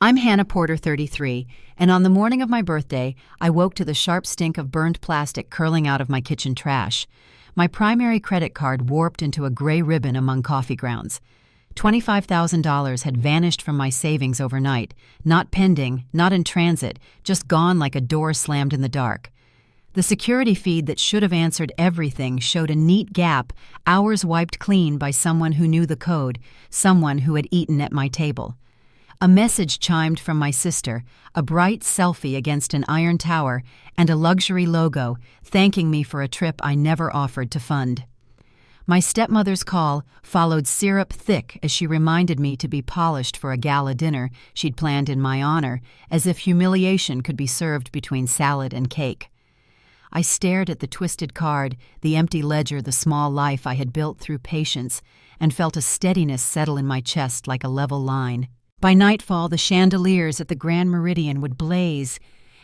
I'm Hannah Porter, 33, and on the morning of my birthday, I woke to the sharp stink of burned plastic curling out of my kitchen trash. My primary credit card warped into a gray ribbon among coffee grounds. $25,000 had vanished from my savings overnight, not pending, not in transit, just gone like a door slammed in the dark. The security feed that should have answered everything showed a neat gap, hours wiped clean by someone who knew the code, someone who had eaten at my table. A message chimed from my sister, a bright selfie against an iron tower, and a luxury logo thanking me for a trip I never offered to fund. My stepmother's call followed syrup thick as she reminded me to be polished for a gala dinner she'd planned in my honor, as if humiliation could be served between salad and cake. I stared at the twisted card, the empty ledger, the small life I had built through patience, and felt a steadiness settle in my chest like a level line. By nightfall, the chandeliers at the Grand Meridian would blaze,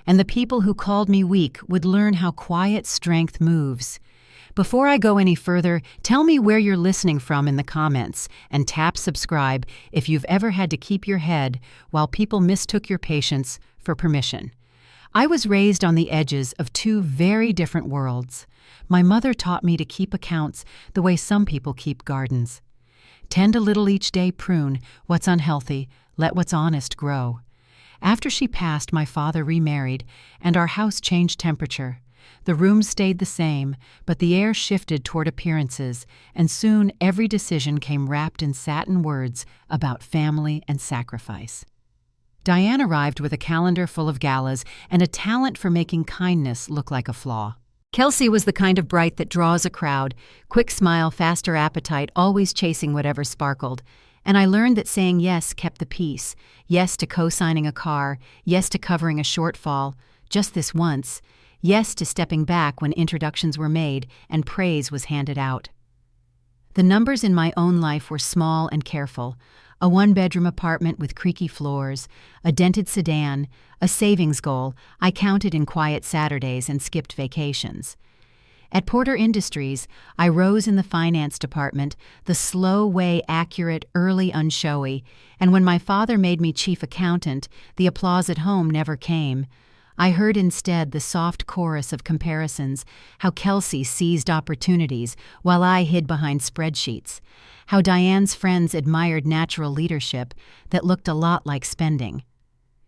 and the people who called me weak would learn how quiet strength moves. Before I go any further, tell me where you're listening from in the comments, and tap subscribe if you've ever had to keep your head while people mistook your patience for permission. I was raised on the edges of two very different worlds. My mother taught me to keep accounts the way some people keep gardens. Tend a little each day, prune what's unhealthy, let what's honest grow. After she passed, my father remarried, and our house changed temperature. The rooms stayed the same, but the air shifted toward appearances, and soon every decision came wrapped in satin words about family and sacrifice. Diane arrived with a calendar full of galas and a talent for making kindness look like a flaw. Kelsey was the kind of bright that draws a crowd, quick smile, faster appetite, always chasing whatever sparkled. And I learned that saying yes kept the peace, yes to co-signing a car, yes to covering a shortfall, just this once, yes to stepping back when introductions were made and praise was handed out. The numbers in my own life were small and careful. A one-bedroom apartment with creaky floors, a dented sedan, a savings goal I counted in quiet Saturdays and skipped vacations. At Porter Industries, I rose in the finance department, the slow way accurate, early unshowy, and when my father made me chief accountant, the applause at home never came. I heard instead the soft chorus of comparisons, how Kelsey seized opportunities while I hid behind spreadsheets, how Diane's friends admired natural leadership that looked a lot like spending.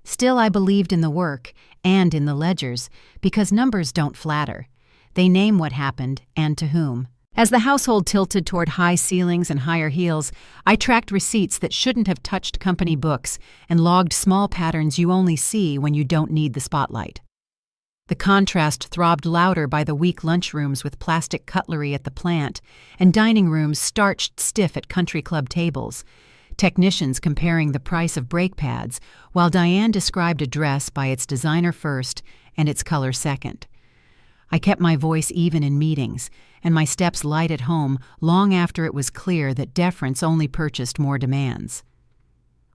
Still, I believed in the work and in the ledgers, because numbers don't flatter. They name what happened and to whom. As the household tilted toward high ceilings and higher heels, I tracked receipts that shouldn't have touched company books and logged small patterns you only see when you don't need the spotlight. The contrast throbbed louder by the weak lunchrooms with plastic cutlery at the plant and dining rooms starched stiff at country club tables, technicians comparing the price of brake pads while Diane described a dress by its designer first and its color second. I kept my voice even in meetings, and my steps light at home long after it was clear that deference only purchased more demands.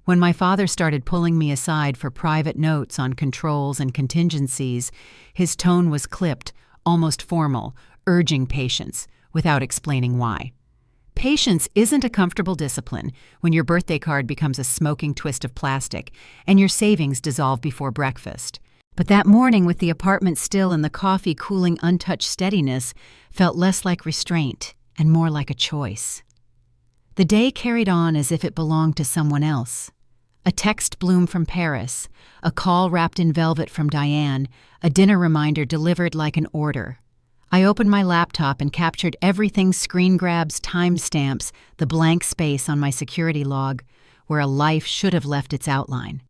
When my father started pulling me aside for private notes on controls and contingencies, his tone was clipped, almost formal, urging patience, without explaining why. Patience isn't a comfortable discipline when your birthday card becomes a smoking twist of plastic and your savings dissolve before breakfast. But that morning, with the apartment still and the coffee cooling untouched steadiness, felt less like restraint and more like a choice. The day carried on as if it belonged to someone else. A text bloom from Paris, a call wrapped in velvet from Diane, a dinner reminder delivered like an order. I opened my laptop and captured everything: screen grabs, timestamps, the blank space on my security log, where a life should have left its outline.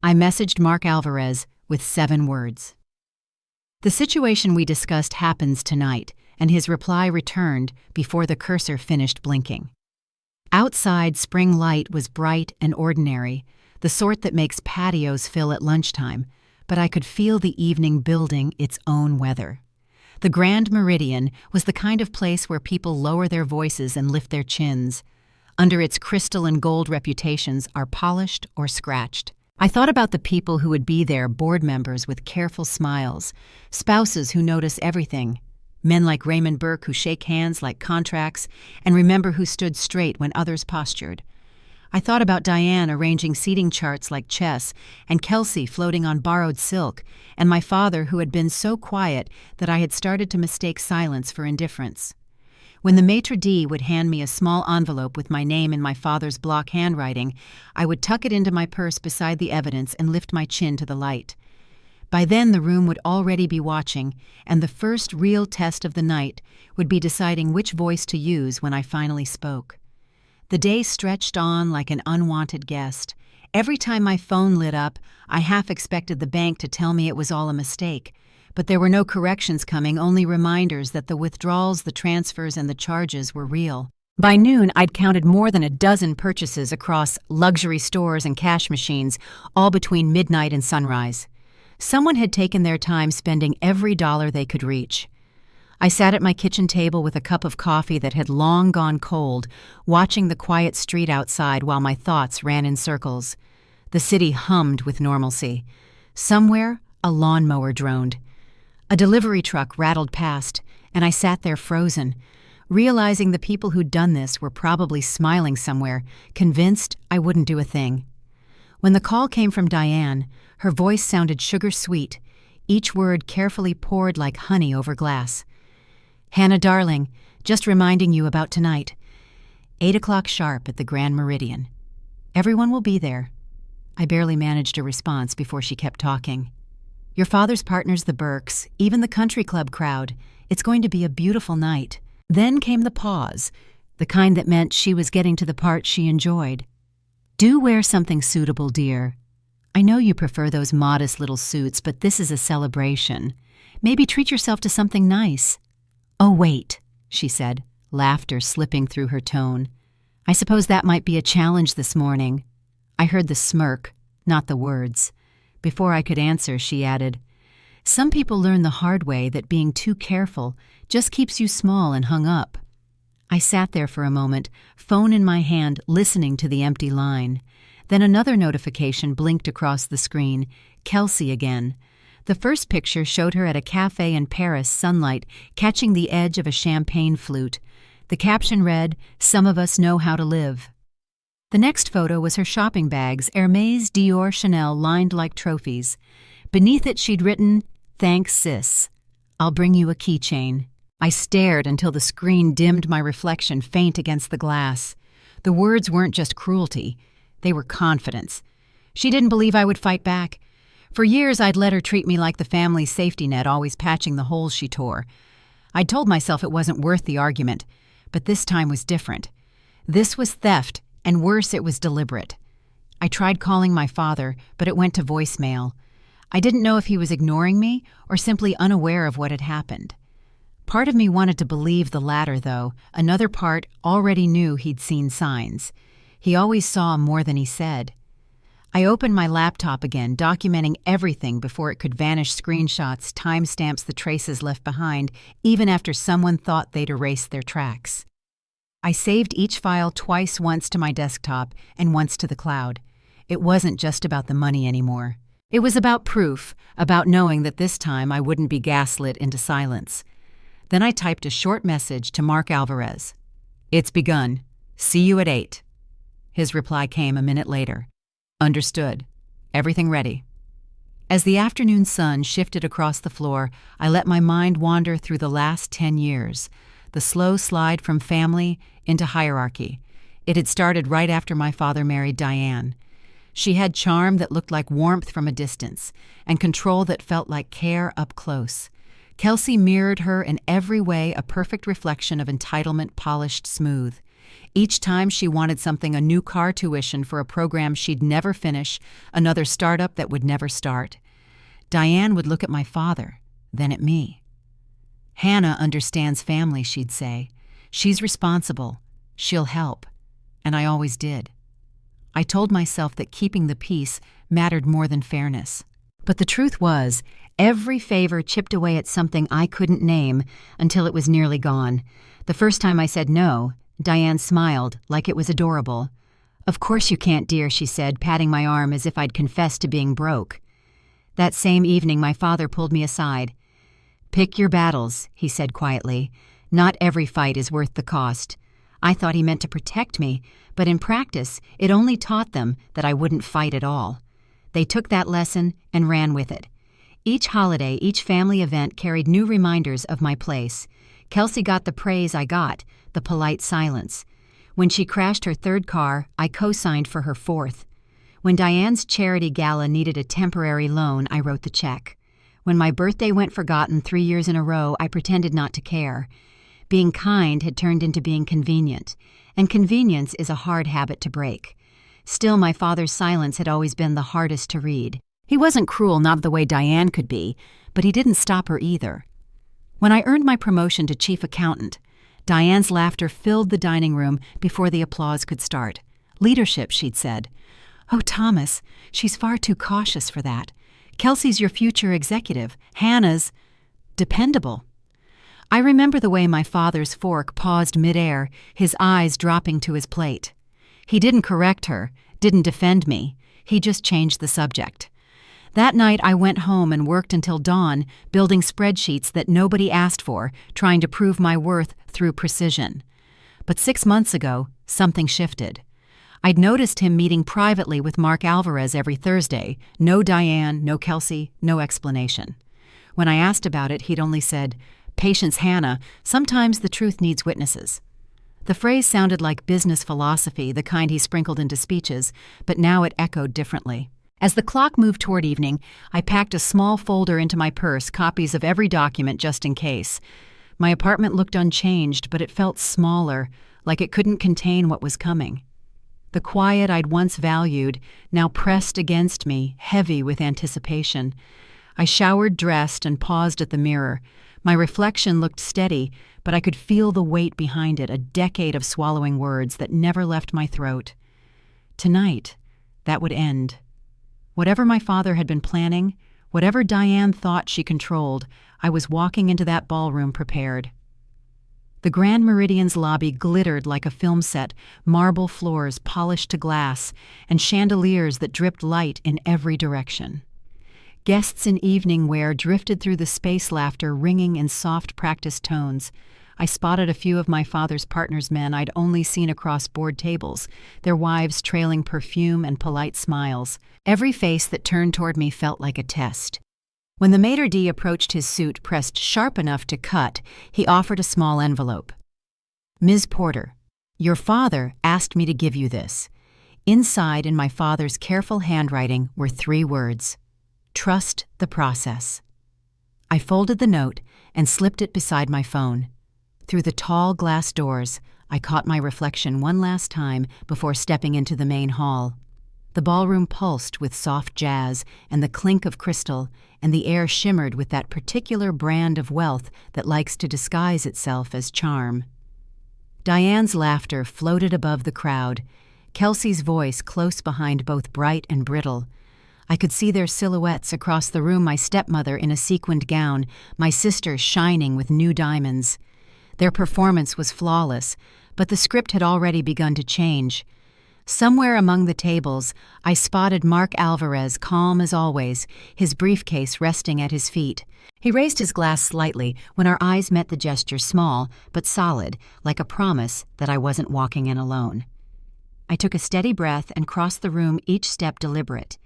I messaged Mark Alvarez with 7 words. The situation we discussed happens tonight, and his reply returned before the cursor finished blinking. Outside, spring light was bright and ordinary, the sort that makes patios fill at lunchtime, but I could feel the evening building its own weather. The Grand Meridian was the kind of place where people lower their voices and lift their chins. Under its crystal and gold reputations are polished or scratched. I thought about the people who would be there, board members with careful smiles, spouses who notice everything, men like Raymond Burke who shake hands like contracts and remember who stood straight when others postured. I thought about Diane arranging seating charts like chess, and Kelsey floating on borrowed silk, and my father who had been so quiet that I had started to mistake silence for indifference. When the maitre d' would hand me a small envelope with my name in my father's block handwriting, I would tuck it into my purse beside the evidence and lift my chin to the light. By then the room would already be watching, and the first real test of the night would be deciding which voice to use when I finally spoke. The day stretched on like an unwanted guest. Every time my phone lit up, I half expected the bank to tell me it was all a mistake. But there were no corrections coming, only reminders that the withdrawals, the transfers, and the charges were real. By noon, I'd counted more than a dozen purchases across luxury stores and cash machines, all between midnight and sunrise. Someone had taken their time spending every dollar they could reach. I sat at my kitchen table with a cup of coffee that had long gone cold, watching the quiet street outside while my thoughts ran in circles. The city hummed with normalcy. Somewhere, a lawnmower droned. A delivery truck rattled past, and I sat there frozen, realizing the people who'd done this were probably smiling somewhere, convinced I wouldn't do a thing. When the call came from Diane, her voice sounded sugar-sweet, each word carefully poured like honey over glass. "Hannah, darling, just reminding you about tonight. 8 o'clock sharp at the Grand Meridian. Everyone will be there." I barely managed a response before she kept talking. "Your father's partners, the Burkes, even the country club crowd. It's going to be a beautiful night." Then came the pause, the kind that meant she was getting to the part she enjoyed. "Do wear something suitable, dear. I know you prefer those modest little suits, but this is a celebration. Maybe treat yourself to something nice." "Oh, wait," she said, laughter slipping through her tone. "I suppose that might be a challenge this morning." I heard the smirk, not the words. Before I could answer, she added, "Some people learn the hard way that being too careful just keeps you small and hung up." I sat there for a moment, phone in my hand, listening to the empty line. Then another notification blinked across the screen. Kelsey again. The first picture showed her at a cafe in Paris, sunlight, catching the edge of a champagne flute. The caption read, "Some of us know how to live." The next photo was her shopping bags, Hermès, Dior, Chanel, lined like trophies. Beneath it she'd written, "Thanks, sis. I'll bring you a keychain." I stared until the screen dimmed my reflection faint against the glass. The words weren't just cruelty. They were confidence. She didn't believe I would fight back. For years I'd let her treat me like the family's safety net, always patching the holes she tore. I'd told myself it wasn't worth the argument, but this time was different. This was theft, and worse, it was deliberate. I tried calling my father, but it went to voicemail. I didn't know if he was ignoring me or simply unaware of what had happened. Part of me wanted to believe the latter, though. Another part already knew he'd seen signs. He always saw more than he said. I opened my laptop again, documenting everything before it could vanish screenshots, timestamps, the traces left behind, even after someone thought they'd erased their tracks. I saved each file twice, once to my desktop and once to the cloud. It wasn't just about the money anymore. It was about proof, about knowing that this time I wouldn't be gaslit into silence. Then I typed a short message to Mark Alvarez. "It's begun. See you at 8. His reply came a minute later. "Understood. Everything ready." As the afternoon sun shifted across the floor, I let my mind wander through the last 10 years, the slow slide from family into hierarchy. It had started right after my father married Diane. She had charm that looked like warmth from a distance, and control that felt like care up close. Kelsey mirrored her in every way, a perfect reflection of entitlement, polished smooth. Each time she wanted something, a new car tuition for a program she'd never finish, another startup that would never start. Diane would look at my father, then at me. "Hannah understands family," she'd say. "She's responsible. She'll help." And I always did. I told myself that keeping the peace mattered more than fairness. But the truth was, every favor chipped away at something I couldn't name until it was nearly gone. The first time I said no, Diane smiled, like it was adorable. "Of course you can't, dear," she said, patting my arm as if I'd confessed to being broke. That same evening, my father pulled me aside. "Pick your battles," he said quietly. "Not every fight is worth the cost. I thought he meant to protect me, but in practice, it only taught them that I wouldn't fight at all. They took that lesson and ran with it. Each holiday, each family event carried new reminders of my place. Kelsey got the praise I got, the polite silence. When she crashed her third car, I co-signed for her fourth. When Diane's charity gala needed a temporary loan, I wrote the check. When my birthday went forgotten 3 years in a row, I pretended not to care. Being kind had turned into being convenient, and convenience is a hard habit to break. Still, my father's silence had always been the hardest to read. He wasn't cruel, not the way Diane could be, but he didn't stop her either. When I earned my promotion to chief accountant, Diane's laughter filled the dining room before the applause could start. Leadership, she'd said. Oh, Thomas, she's far too cautious for that. Kelsey's your future executive. Hannah's dependable. I remember the way my father's fork paused midair, his eyes dropping to his plate. He didn't correct her, didn't defend me. He just changed the subject. That night I went home and worked until dawn, building spreadsheets that nobody asked for, trying to prove my worth through precision. But 6 months ago, something shifted. I'd noticed him meeting privately with Mark Alvarez every Thursday. No Diane, no Kelsey, no explanation. When I asked about it, he'd only said, "Patience, Hannah, sometimes the truth needs witnesses." The phrase sounded like business philosophy, the kind he sprinkled into speeches, but now it echoed differently. As the clock moved toward evening, I packed a small folder into my purse, copies of every document just in case. My apartment looked unchanged, but it felt smaller, like it couldn't contain what was coming. The quiet I'd once valued now pressed against me, heavy with anticipation. I showered, dressed, and paused at the mirror. My reflection looked steady, but I could feel the weight behind it, a decade of swallowing words that never left my throat. Tonight, that would end. Whatever my father had been planning, whatever Diane thought she controlled, I was walking into that ballroom prepared. The Grand Meridian's lobby glittered like a film set, marble floors polished to glass, and chandeliers that dripped light in every direction. Guests in evening wear drifted through the space, laughter ringing in soft, practiced tones. I spotted a few of my father's partners' men I'd only seen across board tables, their wives trailing perfume and polite smiles. Every face that turned toward me felt like a test. When the maitre d' approached his suit pressed sharp enough to cut, he offered a small envelope. "Ms. Porter, your father asked me to give you this." Inside, in my father's careful handwriting, were 3 words. "Trust the process." I folded the note and slipped it beside my phone. Through the tall glass doors, I caught my reflection one last time before stepping into the main hall. The ballroom pulsed with soft jazz and the clink of crystal, and the air shimmered with that particular brand of wealth that likes to disguise itself as charm. Diane's laughter floated above the crowd, Kelsey's voice close behind, both bright and brittle. I could see their silhouettes across the room, my stepmother in a sequined gown, my sister shining with new diamonds. Their performance was flawless, but the script had already begun to change. Somewhere among the tables, I spotted Mark Alvarez, calm as always, his briefcase resting at his feet. He raised his glass slightly when our eyes met, the gesture small but solid, like a promise that I wasn't walking in alone. I took a steady breath and crossed the room, each step deliberate.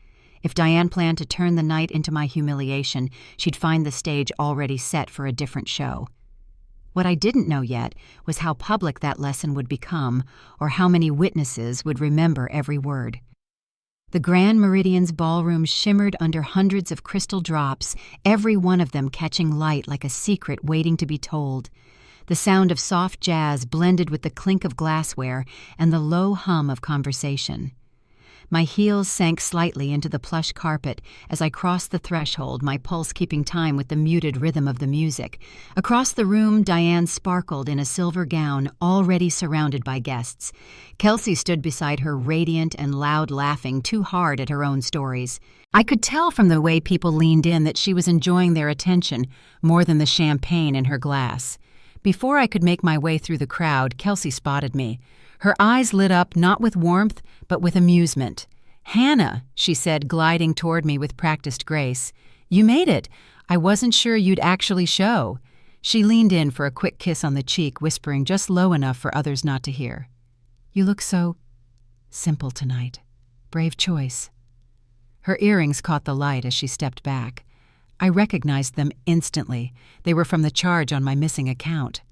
If Diane planned to turn the night into my humiliation, she'd find the stage already set for a different show. What I didn't know yet was how public that lesson would become, or how many witnesses would remember every word. The Grand Meridian's ballroom shimmered under hundreds of crystal drops, every one of them catching light like a secret waiting to be told. The sound of soft jazz blended with the clink of glassware and the low hum of conversation. My heels sank slightly into the plush carpet as I crossed the threshold, my pulse keeping time with the muted rhythm of the music. Across the room, Diane sparkled in a silver gown, already surrounded by guests. Kelsey stood beside her, radiant and loud, laughing too hard at her own stories. I could tell from the way people leaned in that she was enjoying their attention more than the champagne in her glass. Before I could make my way through the crowd, Kelsey spotted me. Her eyes lit up not with warmth, but with amusement. "Hannah," she said, gliding toward me with practiced grace. "You made it. I wasn't sure you'd actually show." She leaned in for a quick kiss on the cheek, whispering just low enough for others not to hear. "You look so simple tonight. Brave choice." Her earrings caught the light as she stepped back. I recognized them instantly. They were from the charge on my missing account.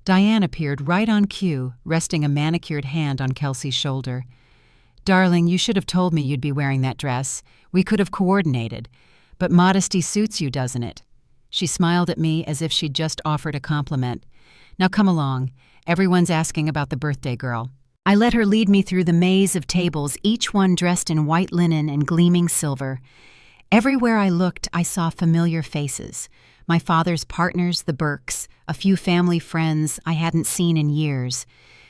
Diane appeared right on cue, resting a manicured hand on Kelsey's shoulder. "Darling, you should have told me you'd be wearing that dress. We could have coordinated. But modesty suits you, doesn't it?" She smiled at me as if she'd just offered a compliment. "Now come along. Everyone's asking about the birthday girl." I let her lead me through the maze of tables, each one dressed in white linen and gleaming silver. Everywhere I looked, I saw familiar faces. My father's partners, the Burkes, a few family friends I hadn't seen in years.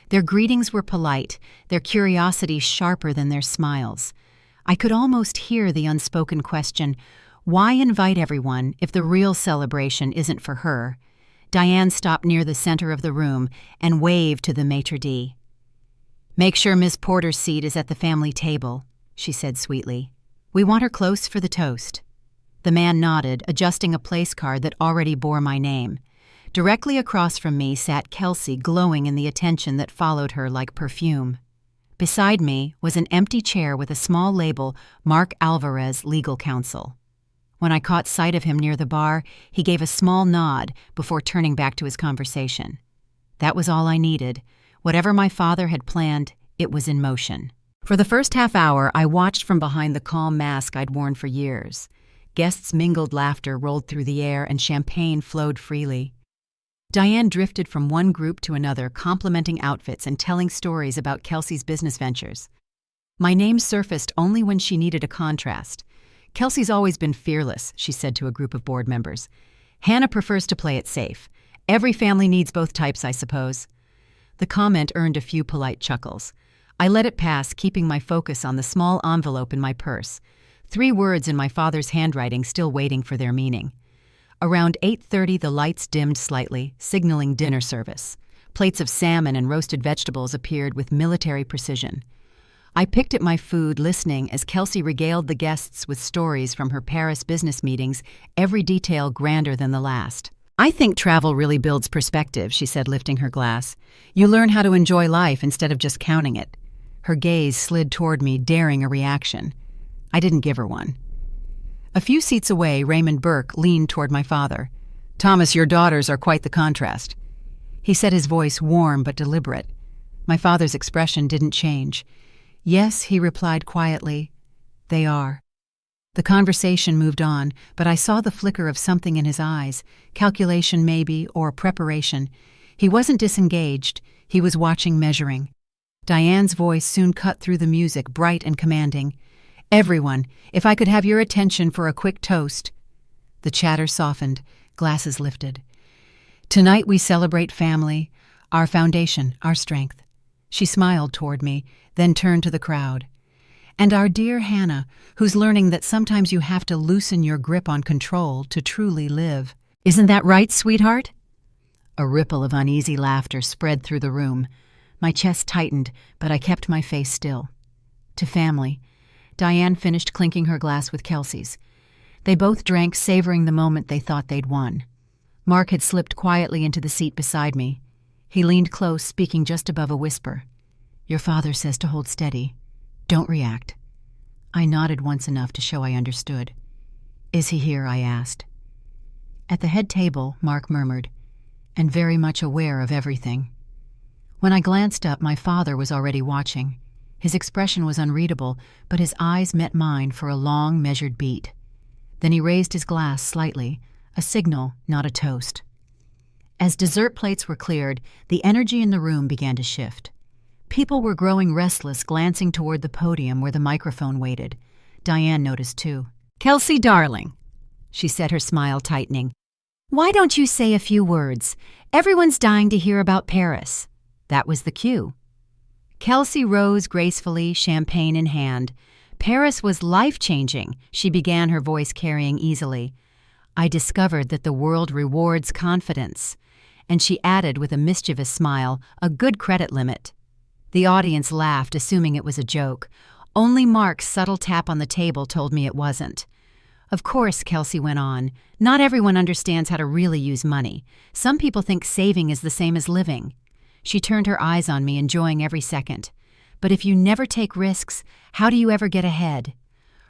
Their greetings were polite, their curiosity sharper than their smiles. I could almost hear the unspoken question, why invite everyone if the real celebration isn't for her? Diane stopped near the center of the room and waved to the maitre d'. "Make sure Miss Porter's seat is at the family table," she said sweetly. "We want her close for the toast." The man nodded, adjusting a place card that already bore my name. Directly across from me sat Kelsey, glowing in the attention that followed her like perfume. Beside me was an empty chair with a small label, Mark Alvarez, Legal Counsel. When I caught sight of him near the bar, he gave a small nod before turning back to his conversation. That was all I needed. Whatever my father had planned, it was in motion. For the first half hour, I watched from behind the calm mask I'd worn for years. Guests' mingled laughter rolled through the air and champagne flowed freely. Diane drifted from one group to another, complimenting outfits and telling stories about Kelsey's business ventures. My name surfaced only when she needed a contrast. "Kelsey's always been fearless," she said to a group of board members. "Hannah prefers to play it safe. Every family needs both types, I suppose." The comment earned a few polite chuckles. I let it pass, keeping my focus on the small envelope in my purse. 3 words in my father's handwriting still waiting for their meaning. Around 8:30, the lights dimmed slightly, signaling dinner service. Plates of salmon and roasted vegetables appeared with military precision. I picked at my food, listening as Kelsey regaled the guests with stories from her Paris business meetings, every detail grander than the last. "I think travel really builds perspective," she said, lifting her glass. "You learn how to enjoy life instead of just counting it." Her gaze slid toward me, daring a reaction. I didn't give her one. A few seats away, Raymond Burke leaned toward my father. "Thomas, your daughters are quite the contrast." He said, his voice warm but deliberate. My father's expression didn't change. "Yes," he replied quietly, "they are." The conversation moved on, but I saw the flicker of something in his eyes, calculation maybe, or preparation. He wasn't disengaged, he was watching, measuring. Diane's voice soon cut through the music, bright and commanding. "Everyone, if I could have your attention for a quick toast." The chatter softened, glasses lifted. "Tonight we celebrate family, our foundation, our strength." She smiled toward me, then turned to the crowd. "And our dear Hannah, who's learning that sometimes you have to loosen your grip on control to truly live. Isn't that right, sweetheart?" A ripple of uneasy laughter spread through the room. My chest tightened, but I kept my face still. "To family." Diane finished clinking her glass with Kelsey's. They both drank, savoring the moment they thought they'd won. Mark had slipped quietly into the seat beside me. He leaned close, speaking just above a whisper. "Your father says to hold steady. Don't react." I nodded once enough to show I understood. "Is he here?" I asked. At the head table, Mark murmured, "And very much aware of everything." When I glanced up, my father was already watching. His expression was unreadable, but his eyes met mine for a long, measured beat. Then he raised his glass slightly, a signal, not a toast. As dessert plates were cleared, the energy in the room began to shift. People were growing restless, glancing toward the podium where the microphone waited. Diane noticed too. "Kelsey, darling," she said, her smile tightening, "why don't you say a few words? Everyone's dying to hear about Paris." That was the cue. Kelsey rose gracefully, champagne in hand. "Paris was life-changing," she began, her voice carrying easily. "I discovered that the world rewards confidence." And she added with a mischievous smile, "A good credit limit." The audience laughed, assuming it was a joke. Only Mark's subtle tap on the table told me it wasn't. Of course, Kelsey went on, not everyone understands how to really use money. Some people think saving is the same as living. She turned her eyes on me, enjoying every second. But if you never take risks, how do you ever get ahead?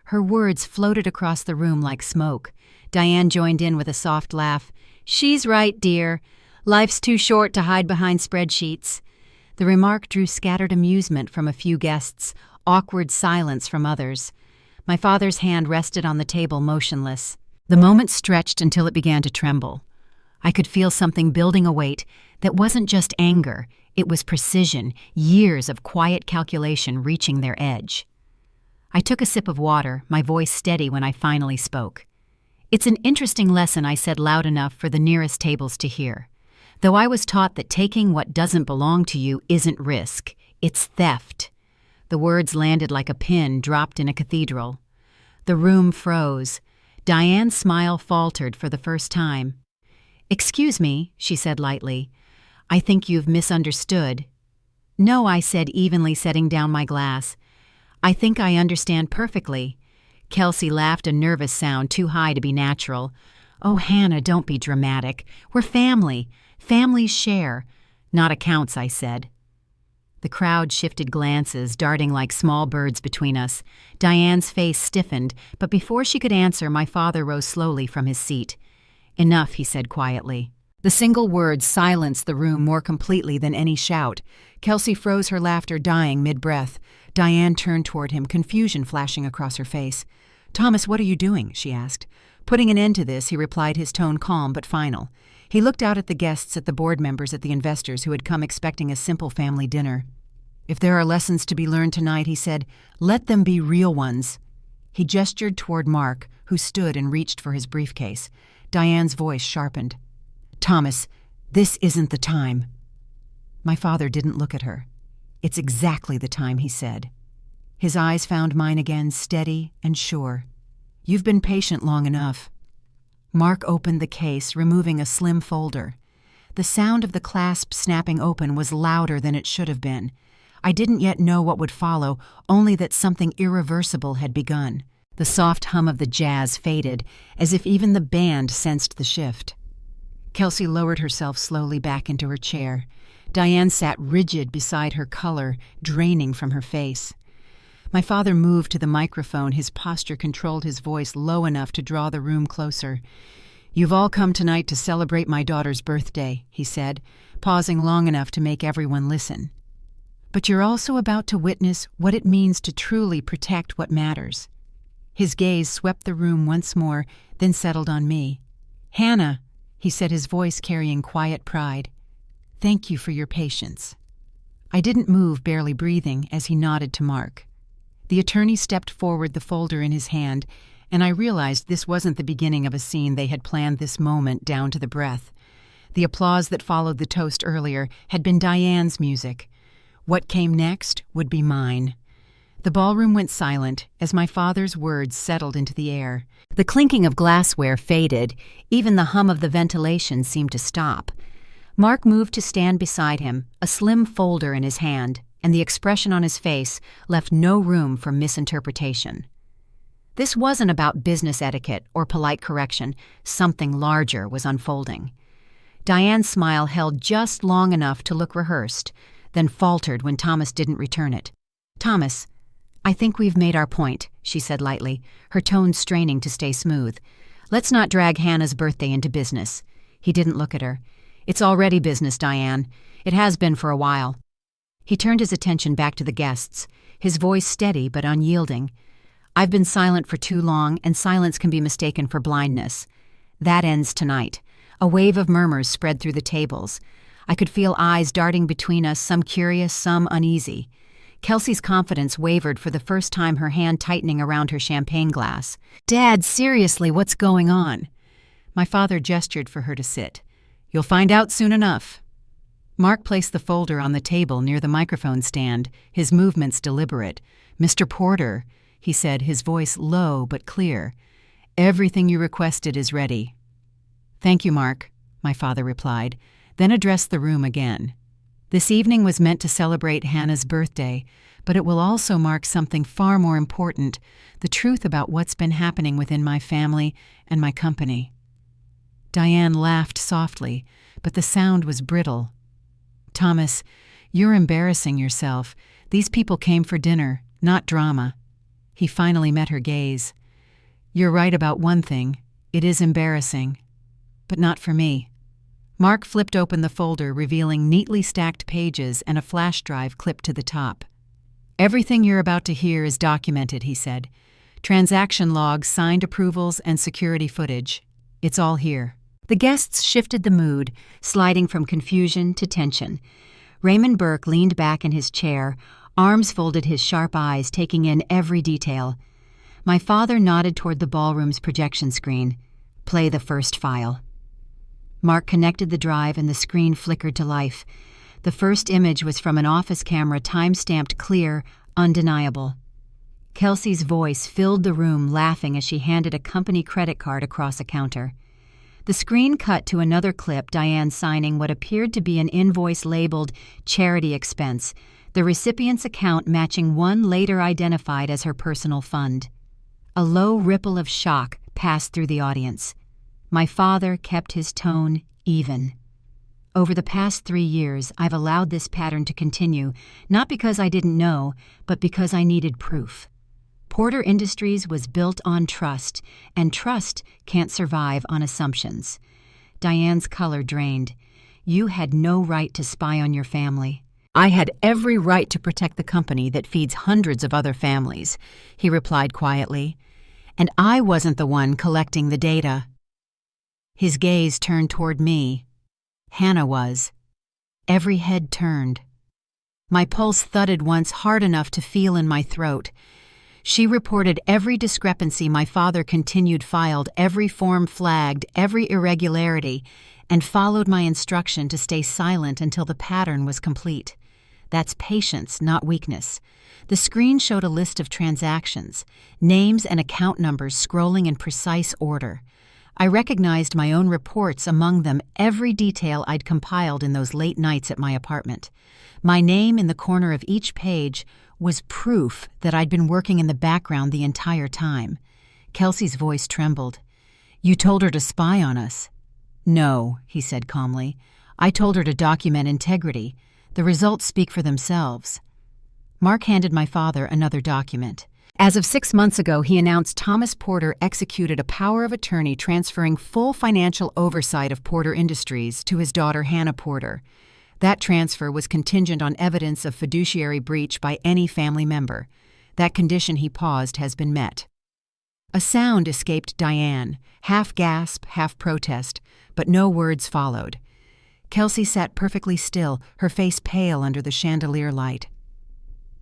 Her words floated across the room like smoke. Diane joined in with a soft laugh. She's right, dear. Life's too short to hide behind spreadsheets. The remark drew scattered amusement from a few guests, awkward silence from others. My father's hand rested on the table, motionless. The moment stretched until it began to tremble. I could feel something building a weight that wasn't just anger, it was precision, years of quiet calculation reaching their edge. I took a sip of water, my voice steady when I finally spoke. It's an interesting lesson, I said loud enough for the nearest tables to hear. Though I was taught that taking what doesn't belong to you isn't risk, it's theft. The words landed like a pin dropped in a cathedral. The room froze. Diane's smile faltered for the first time. "Excuse me," she said lightly. "I think you've misunderstood." "No," I said evenly, setting down my glass. "I think I understand perfectly." Kelsey laughed, a nervous sound too high to be natural. "Oh, Hannah, don't be dramatic. We're family. Families share." "Not accounts," I said. The crowd shifted glances, darting like small birds between us. Diane's face stiffened, but before she could answer, my father rose slowly from his seat. "Enough," he said quietly. The single word silenced the room more completely than any shout. Kelsey froze, her laughter dying mid-breath. Diane turned toward him, confusion flashing across her face. "Thomas, what are you doing?" she asked. "Putting an end to this," he replied, his tone calm but final. He looked out at the guests, at the board members, at the investors who had come expecting a simple family dinner. "If there are lessons to be learned tonight," he said, "let them be real ones." He gestured toward Mark, who stood and reached for his briefcase. Diane's voice sharpened. "Thomas, this isn't the time." My father didn't look at her. "It's exactly the time," he said. His eyes found mine again, steady and sure. "You've been patient long enough." Mark opened the case, removing a slim folder. The sound of the clasp snapping open was louder than it should have been. I didn't yet know what would follow, only that something irreversible had begun. The soft hum of the jazz faded, as if even the band sensed the shift. Kelsey lowered herself slowly back into her chair. Diane sat rigid beside her, color draining from her face. My father moved to the microphone, his posture controlled, his voice low enough to draw the room closer. "You've all come tonight to celebrate my daughter's birthday," he said, pausing long enough to make everyone listen. "But you're also about to witness what it means to truly protect what matters." His gaze swept the room once more, then settled on me. "Hannah," he said, his voice carrying quiet pride, "thank you for your patience." I didn't move, barely breathing, as he nodded to Mark. The attorney stepped forward, the folder in his hand, and I realized this wasn't the beginning of a scene. They had planned this moment down to the breath. The applause that followed the toast earlier had been Diane's music. What came next would be mine. The ballroom went silent as my father's words settled into the air. The clinking of glassware faded. Even the hum of the ventilation seemed to stop. Mark moved to stand beside him, a slim folder in his hand, and the expression on his face left no room for misinterpretation. This wasn't about business etiquette or polite correction. Something larger was unfolding. Diane's smile held just long enough to look rehearsed, then faltered when Thomas didn't return it. "Thomas, I think we've made our point," she said lightly, her tone straining to stay smooth. "Let's not drag Hannah's birthday into business." He didn't look at her. "It's already business, Diane. It has been for a while." He turned his attention back to the guests, his voice steady but unyielding. "I've been silent for too long, and silence can be mistaken for blindness. That ends tonight." A wave of murmurs spread through the tables. I could feel eyes darting between us, some curious, some uneasy. Kelsey's confidence wavered for the first time, her hand tightening around her champagne glass. "Dad, seriously, what's going on?" My father gestured for her to sit. "You'll find out soon enough." Mark placed the folder on the table near the microphone stand, his movements deliberate. "Mr. Porter," he said, his voice low but clear, "everything you requested is ready." "Thank you, Mark," my father replied, then addressed the room again. This evening was meant to celebrate Hannah's birthday, But it will also mark something far more important, the truth about what's been happening within my family and my company. Diane laughed softly, but the sound was brittle. Thomas, you're embarrassing yourself. These people came for dinner, not drama. He finally met her gaze. You're right about one thing. It is embarrassing. But not for me. Mark flipped open the folder, revealing neatly stacked pages and a flash drive clipped to the top. Everything you're about to hear is documented, he said. Transaction logs, signed approvals, and security footage. It's all here. The guests shifted the mood, sliding from confusion to tension. Raymond Burke leaned back in his chair, arms folded, his sharp eyes taking in every detail. My father nodded toward the ballroom's projection screen. Play the first file. Mark connected the drive and the screen flickered to life. The first image was from an office camera, time-stamped clear, undeniable. Kelsey's voice filled the room, laughing as she handed a company credit card across a counter. The screen cut to another clip, Diane signing what appeared to be an invoice labeled charity expense, the recipient's account matching one later identified as her personal fund. A low ripple of shock passed through the audience. My father kept his tone even. Over the past 3 years, I've allowed this pattern to continue, not because I didn't know, but because I needed proof. Porter Industries was built on trust, and trust can't survive on assumptions. Diane's color drained. You had no right to spy on your family. I had every right to protect the company that feeds hundreds of other families, he replied quietly. And I wasn't the one collecting the data. His gaze turned toward me. Hannah was. Every head turned. My pulse thudded once, hard enough to feel in my throat. She reported every discrepancy my father continued, filed every form, flagged every irregularity, and followed my instruction to stay silent until the pattern was complete. That's patience, not weakness. The screen showed a list of transactions, names and account numbers scrolling in precise order. I recognized my own reports, among them every detail I'd compiled in those late nights at my apartment. My name in the corner of each page was proof that I'd been working in the background the entire time. Kelsey's voice trembled. You told her to spy on us? No, he said calmly. I told her to document integrity. The results speak for themselves. Mark handed my father another document. As of 6 months ago, he announced Thomas Porter executed a power of attorney transferring full financial oversight of Porter Industries to his daughter Hannah Porter. That transfer was contingent on evidence of fiduciary breach by any family member. That condition, he paused, has been met. A sound escaped Diane, half gasp, half protest, but no words followed. Kelsey sat perfectly still, her face pale under the chandelier light.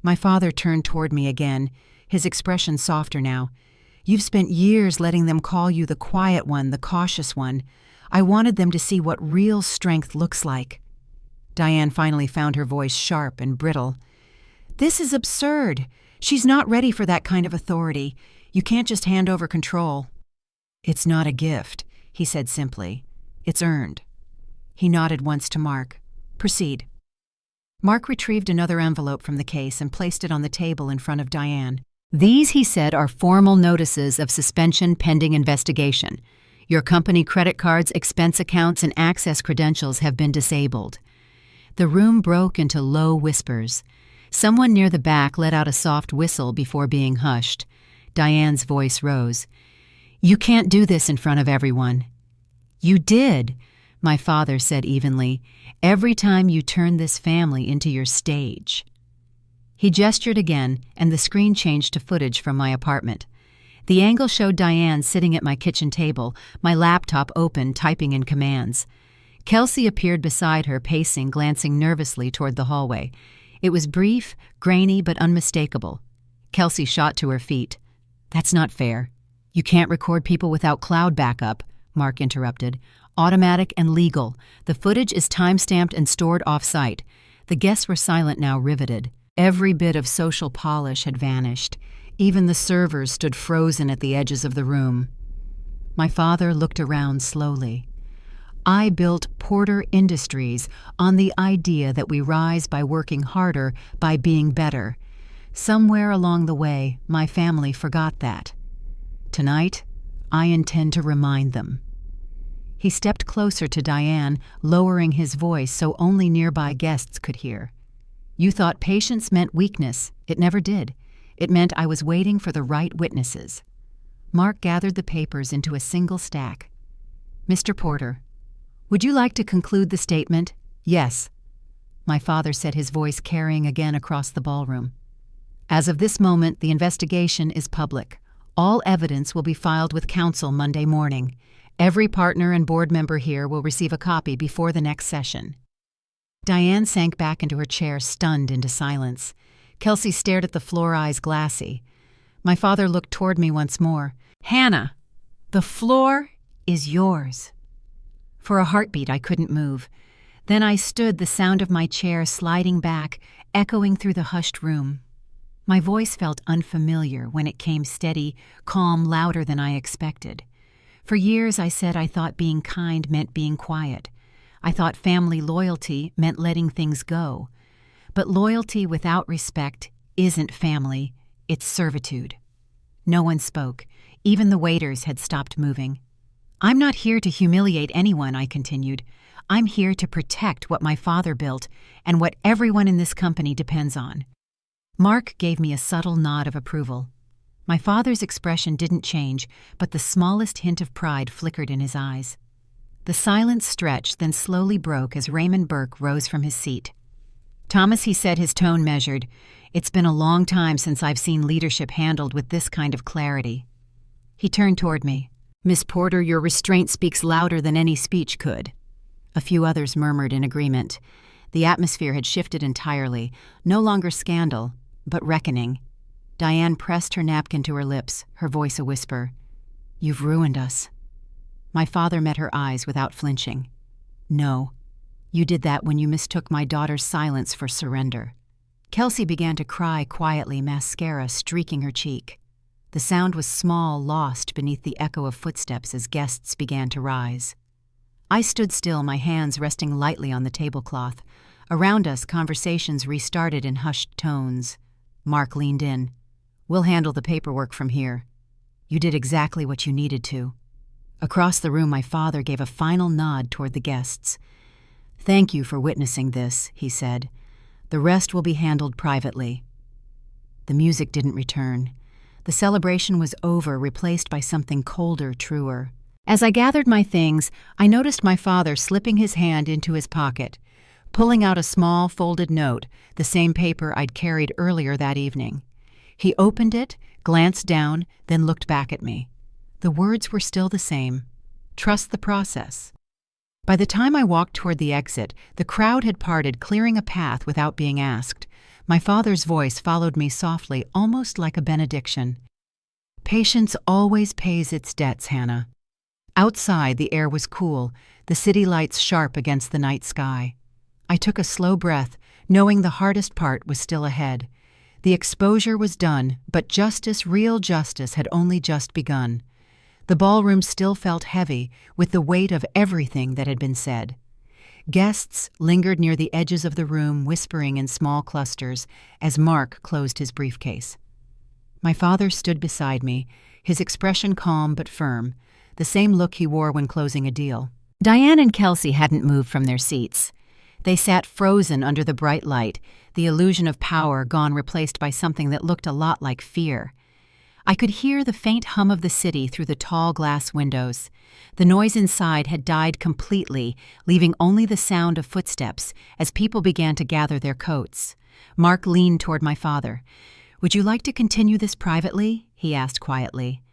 My father turned toward me again, his expression softer now. You've spent years letting them call you the quiet one, the cautious one. I wanted them to see what real strength looks like. Diane finally found her voice sharp and brittle. This is absurd. She's not ready for that kind of authority. You can't just hand over control. It's not a gift, he said simply. It's earned. He nodded once to Mark. Proceed. Mark retrieved another envelope from the case and placed it on the table in front of Diane. These, he said, are formal notices of suspension pending investigation. Your company credit cards, expense accounts, and access credentials have been disabled. The room broke into low whispers. Someone near the back let out a soft whistle before being hushed. Diane's voice rose. You can't do this in front of everyone. You did, my father said evenly, every time you turned this family into your stage. He gestured again, and the screen changed to footage from my apartment. The angle showed Diane sitting at my kitchen table, my laptop open, typing in commands. Kelsey appeared beside her, pacing, glancing nervously toward the hallway. It was brief, grainy, but unmistakable. Kelsey shot to her feet. That's not fair. You can't record people without cloud backup, Mark interrupted. Automatic and legal. The footage is time-stamped and stored off-site. The guests were silent now, riveted. Every bit of social polish had vanished. Even the servers stood frozen at the edges of the room. My father looked around slowly. I built Porter Industries on the idea that we rise by working harder, by being better. Somewhere along the way, my family forgot that. Tonight, I intend to remind them." He stepped closer to Diane, lowering his voice so only nearby guests could hear. "You thought patience meant weakness. It never did. It meant I was waiting for the right witnesses." Mark gathered the papers into a single stack. "Mr. Porter, would you like to conclude the statement?" "Yes," my father said, his voice carrying again across the ballroom. "As of this moment, the investigation is public. All evidence will be filed with counsel Monday morning. Every partner and board member here will receive a copy before the next session." Diane sank back into her chair, stunned into silence. Kelsey stared at the floor, eyes glassy. My father looked toward me once more. "Hannah, the floor is yours." For a heartbeat, I couldn't move. Then I stood, the sound of my chair sliding back, echoing through the hushed room. My voice felt unfamiliar when it came steady, calm, louder than I expected. For years I said I thought being kind meant being quiet. I thought family loyalty meant letting things go. But loyalty without respect isn't family, it's servitude. No one spoke. Even the waiters had stopped moving. "I'm not here to humiliate anyone," I continued. "I'm here to protect what my father built and what everyone in this company depends on." Mark gave me a subtle nod of approval. My father's expression didn't change, but the smallest hint of pride flickered in his eyes. The silence stretched, then slowly broke as Raymond Burke rose from his seat. "Thomas," he said, his tone measured, "it's been a long time since I've seen leadership handled with this kind of clarity." He turned toward me. "Miss Porter, your restraint speaks louder than any speech could." A few others murmured in agreement. The atmosphere had shifted entirely, no longer scandal, but reckoning. Diane pressed her napkin to her lips, her voice a whisper. "You've ruined us." My father met her eyes without flinching. "No. You did that when you mistook my daughter's silence for surrender." Kelsey began to cry quietly, mascara streaking her cheek. The sound was small, lost beneath the echo of footsteps as guests began to rise. I stood still, my hands resting lightly on the tablecloth. Around us, conversations restarted in hushed tones. Mark leaned in. "We'll handle the paperwork from here. You did exactly what you needed to." Across the room, my father gave a final nod toward the guests. "Thank you for witnessing this," he said. "The rest will be handled privately." The music didn't return. The celebration was over, replaced by something colder, truer. As I gathered my things, I noticed my father slipping his hand into his pocket, pulling out a small folded note, the same paper I'd carried earlier that evening. He opened it, glanced down, then looked back at me. The words were still the same. "Trust the process." By the time I walked toward the exit, the crowd had parted, clearing a path without being asked. My father's voice followed me softly, almost like a benediction. "Patience always pays its debts, Hannah." Outside, the air was cool, the city lights sharp against the night sky. I took a slow breath, knowing the hardest part was still ahead. The exposure was done, but justice, real justice, had only just begun. The ballroom still felt heavy, with the weight of everything that had been said. Guests lingered near the edges of the room, whispering in small clusters, as Mark closed his briefcase. My father stood beside me, his expression calm but firm, the same look he wore when closing a deal. Diane and Kelsey hadn't moved from their seats. They sat frozen under the bright light, the illusion of power gone, replaced by something that looked a lot like fear. I could hear the faint hum of the city through the tall glass windows. The noise inside had died completely, leaving only the sound of footsteps as people began to gather their coats. Mark leaned toward my father. "Would you like to continue this privately?" he asked quietly.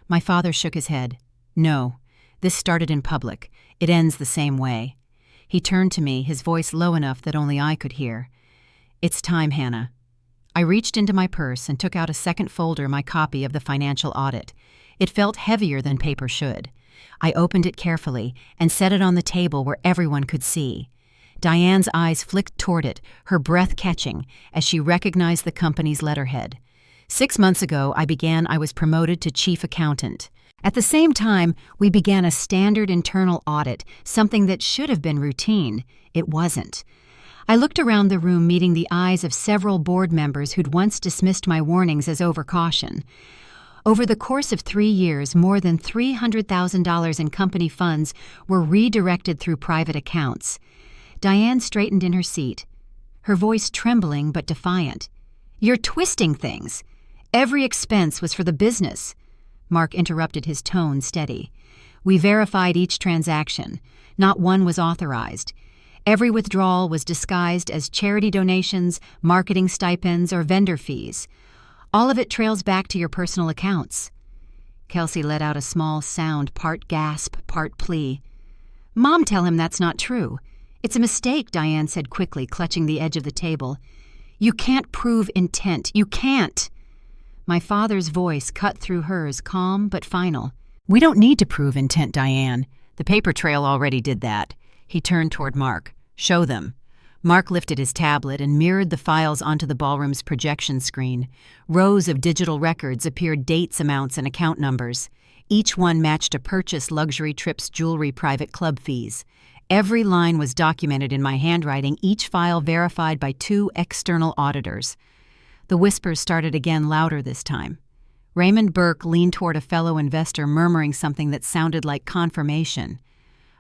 My father shook his head. "No. This started in public. It ends the same way." He turned to me, his voice low enough that only I could hear. "It's time, Hannah." I reached into my purse and took out a second folder, my copy of the financial audit. It felt heavier than paper should. I opened it carefully and set it on the table where everyone could see. Diane's eyes flicked toward it, her breath catching, as she recognized the company's letterhead. 6 months ago, I was promoted to chief accountant. At the same time, we began a standard internal audit, something that should have been routine. It wasn't. I looked around the room, meeting the eyes of several board members who'd once dismissed my warnings as overcaution. Over the course of 3 years, more than $300,000 in company funds were redirected through private accounts. Diane straightened in her seat, her voice trembling but defiant. "You're twisting things. Every expense was for the business." Mark interrupted, his tone steady. "We verified each transaction. Not one was authorized. Every withdrawal was disguised as charity donations, marketing stipends, or vendor fees. All of it trails back to your personal accounts." Kelsey let out a small sound, part gasp, part plea. "Mom, tell him that's not true." "It's a mistake," Diane said quickly, clutching the edge of the table. "You can't prove intent. You can't." My father's voice cut through hers, calm but final. "We don't need to prove intent, Diane. The paper trail already did that." He turned toward Mark. "Show them." Mark lifted his tablet and mirrored the files onto the ballroom's projection screen. Rows of digital records appeared, dates, amounts, and account numbers. Each one matched a purchase, luxury trips, jewelry, private club fees. Every line was documented in my handwriting, each file verified by 2 external auditors. The whispers started again, louder this time. Raymond Burke leaned toward a fellow investor, murmuring something that sounded like confirmation.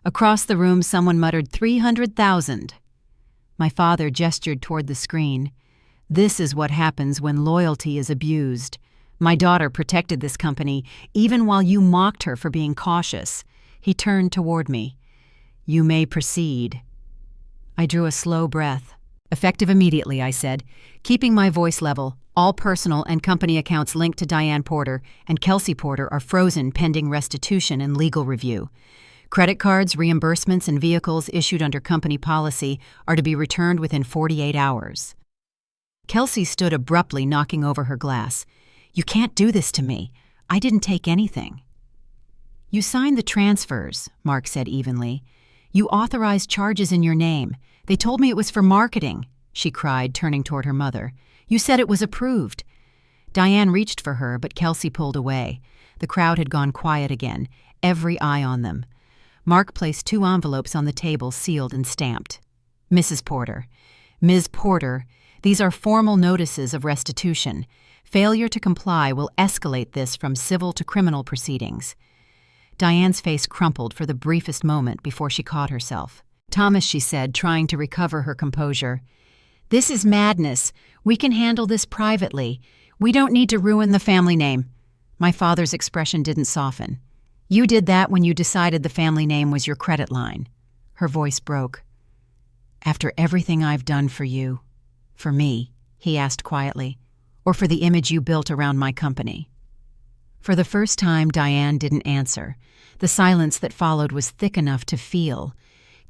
Across the room, someone muttered, "300,000. My father gestured toward the screen. "This is what happens when loyalty is abused. My daughter protected this company, even while you mocked her for being cautious." He turned toward me. "You may proceed." I drew a slow breath. "Effective immediately," I said, keeping my voice level. "All personal and company accounts linked to Diane Porter and Kelsey Porter are frozen pending restitution and legal review. Credit cards, reimbursements, and vehicles issued under company policy are to be returned within 48 hours. Kelsey stood abruptly, knocking over her glass. "You can't do this to me. I didn't take anything." "You signed the transfers," Mark said evenly. "You authorized charges in your name. They told me it was for marketing," she cried, turning toward her mother. "You said it was approved." Diane reached for her, but Kelsey pulled away. The crowd had gone quiet again, every eye on them. Mark placed 2 envelopes on the table, sealed and stamped. "Mrs. Porter. Ms. Porter, these are formal notices of restitution. Failure to comply will escalate this from civil to criminal proceedings." Diane's face crumpled for the briefest moment before she caught herself. "Thomas," she said, trying to recover her composure, "this is madness. We can handle this privately. We don't need to ruin the family name." My father's expression didn't soften. "You did that when you decided the family name was your credit line." Her voice broke. "After everything I've done for you, for me," he asked quietly, "or for the image you built around my company?" For the first time, Diane didn't answer. The silence that followed was thick enough to feel.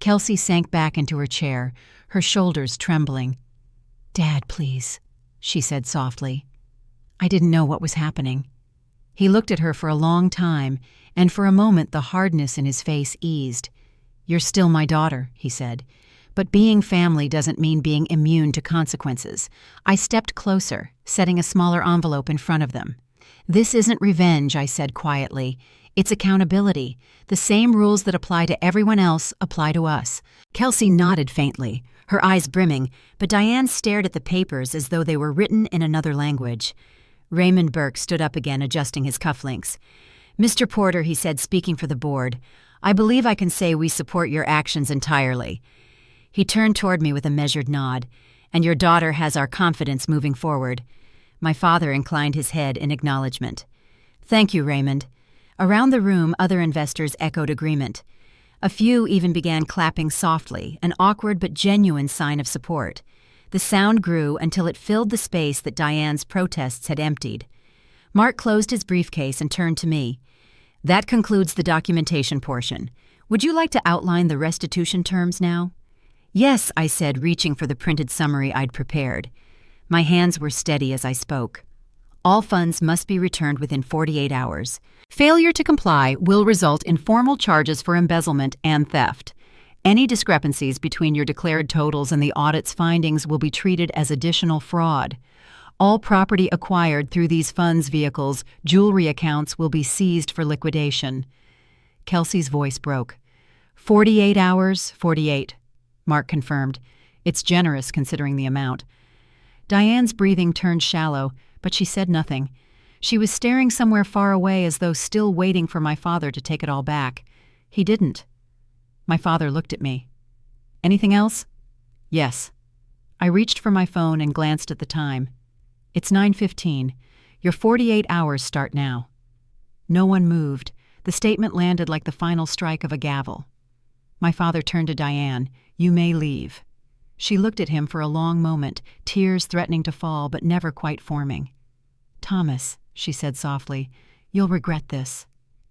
Kelsey sank back into her chair, her shoulders trembling. "Dad, please," she said softly. I didn't know what was happening. He looked at her for a long time, and for a moment the hardness in his face eased. "You're still my daughter," he said. "But being family doesn't mean being immune to consequences." I stepped closer, setting a smaller envelope in front of them. "This isn't revenge," I said quietly. "It's accountability. The same rules that apply to everyone else apply to us." Kelsey nodded faintly, her eyes brimming, but Diane stared at the papers as though they were written in another language. Raymond Burke stood up again, adjusting his cufflinks. "Mr. Porter," he said, speaking for the board, "I believe I can say we support your actions entirely." He turned toward me with a measured nod. "And your daughter has our confidence moving forward." My father inclined his head in acknowledgement. "Thank you, Raymond." Around the room, other investors echoed agreement. A few even began clapping softly, an awkward but genuine sign of support. The sound grew until it filled the space that Diane's protests had emptied. Mark closed his briefcase and turned to me. "That concludes the documentation portion. Would you like to outline the restitution terms now?" "Yes," I said, reaching for the printed summary I'd prepared. My hands were steady as I spoke. All funds must be returned within 48 hours. Failure to comply will result in formal charges for embezzlement and theft. Any discrepancies between your declared totals and the audit's findings will be treated as additional fraud. All property acquired through these funds vehicles, jewelry accounts, will be seized for liquidation. Kelsey's voice broke. 48 hours, 48, Mark confirmed. It's generous considering the amount. Diane's breathing turned shallow, but she said nothing. She was staring somewhere far away as though still waiting for my father to take it all back. He didn't. My father looked at me. Anything else? Yes. I reached for my phone and glanced at the time. It's 9:15. Your 48 hours start now. No one moved. The statement landed like the final strike of a gavel. My father turned to Diane. You may leave. She looked at him for a long moment, tears threatening to fall but never quite forming. Thomas, she said softly, you'll regret this.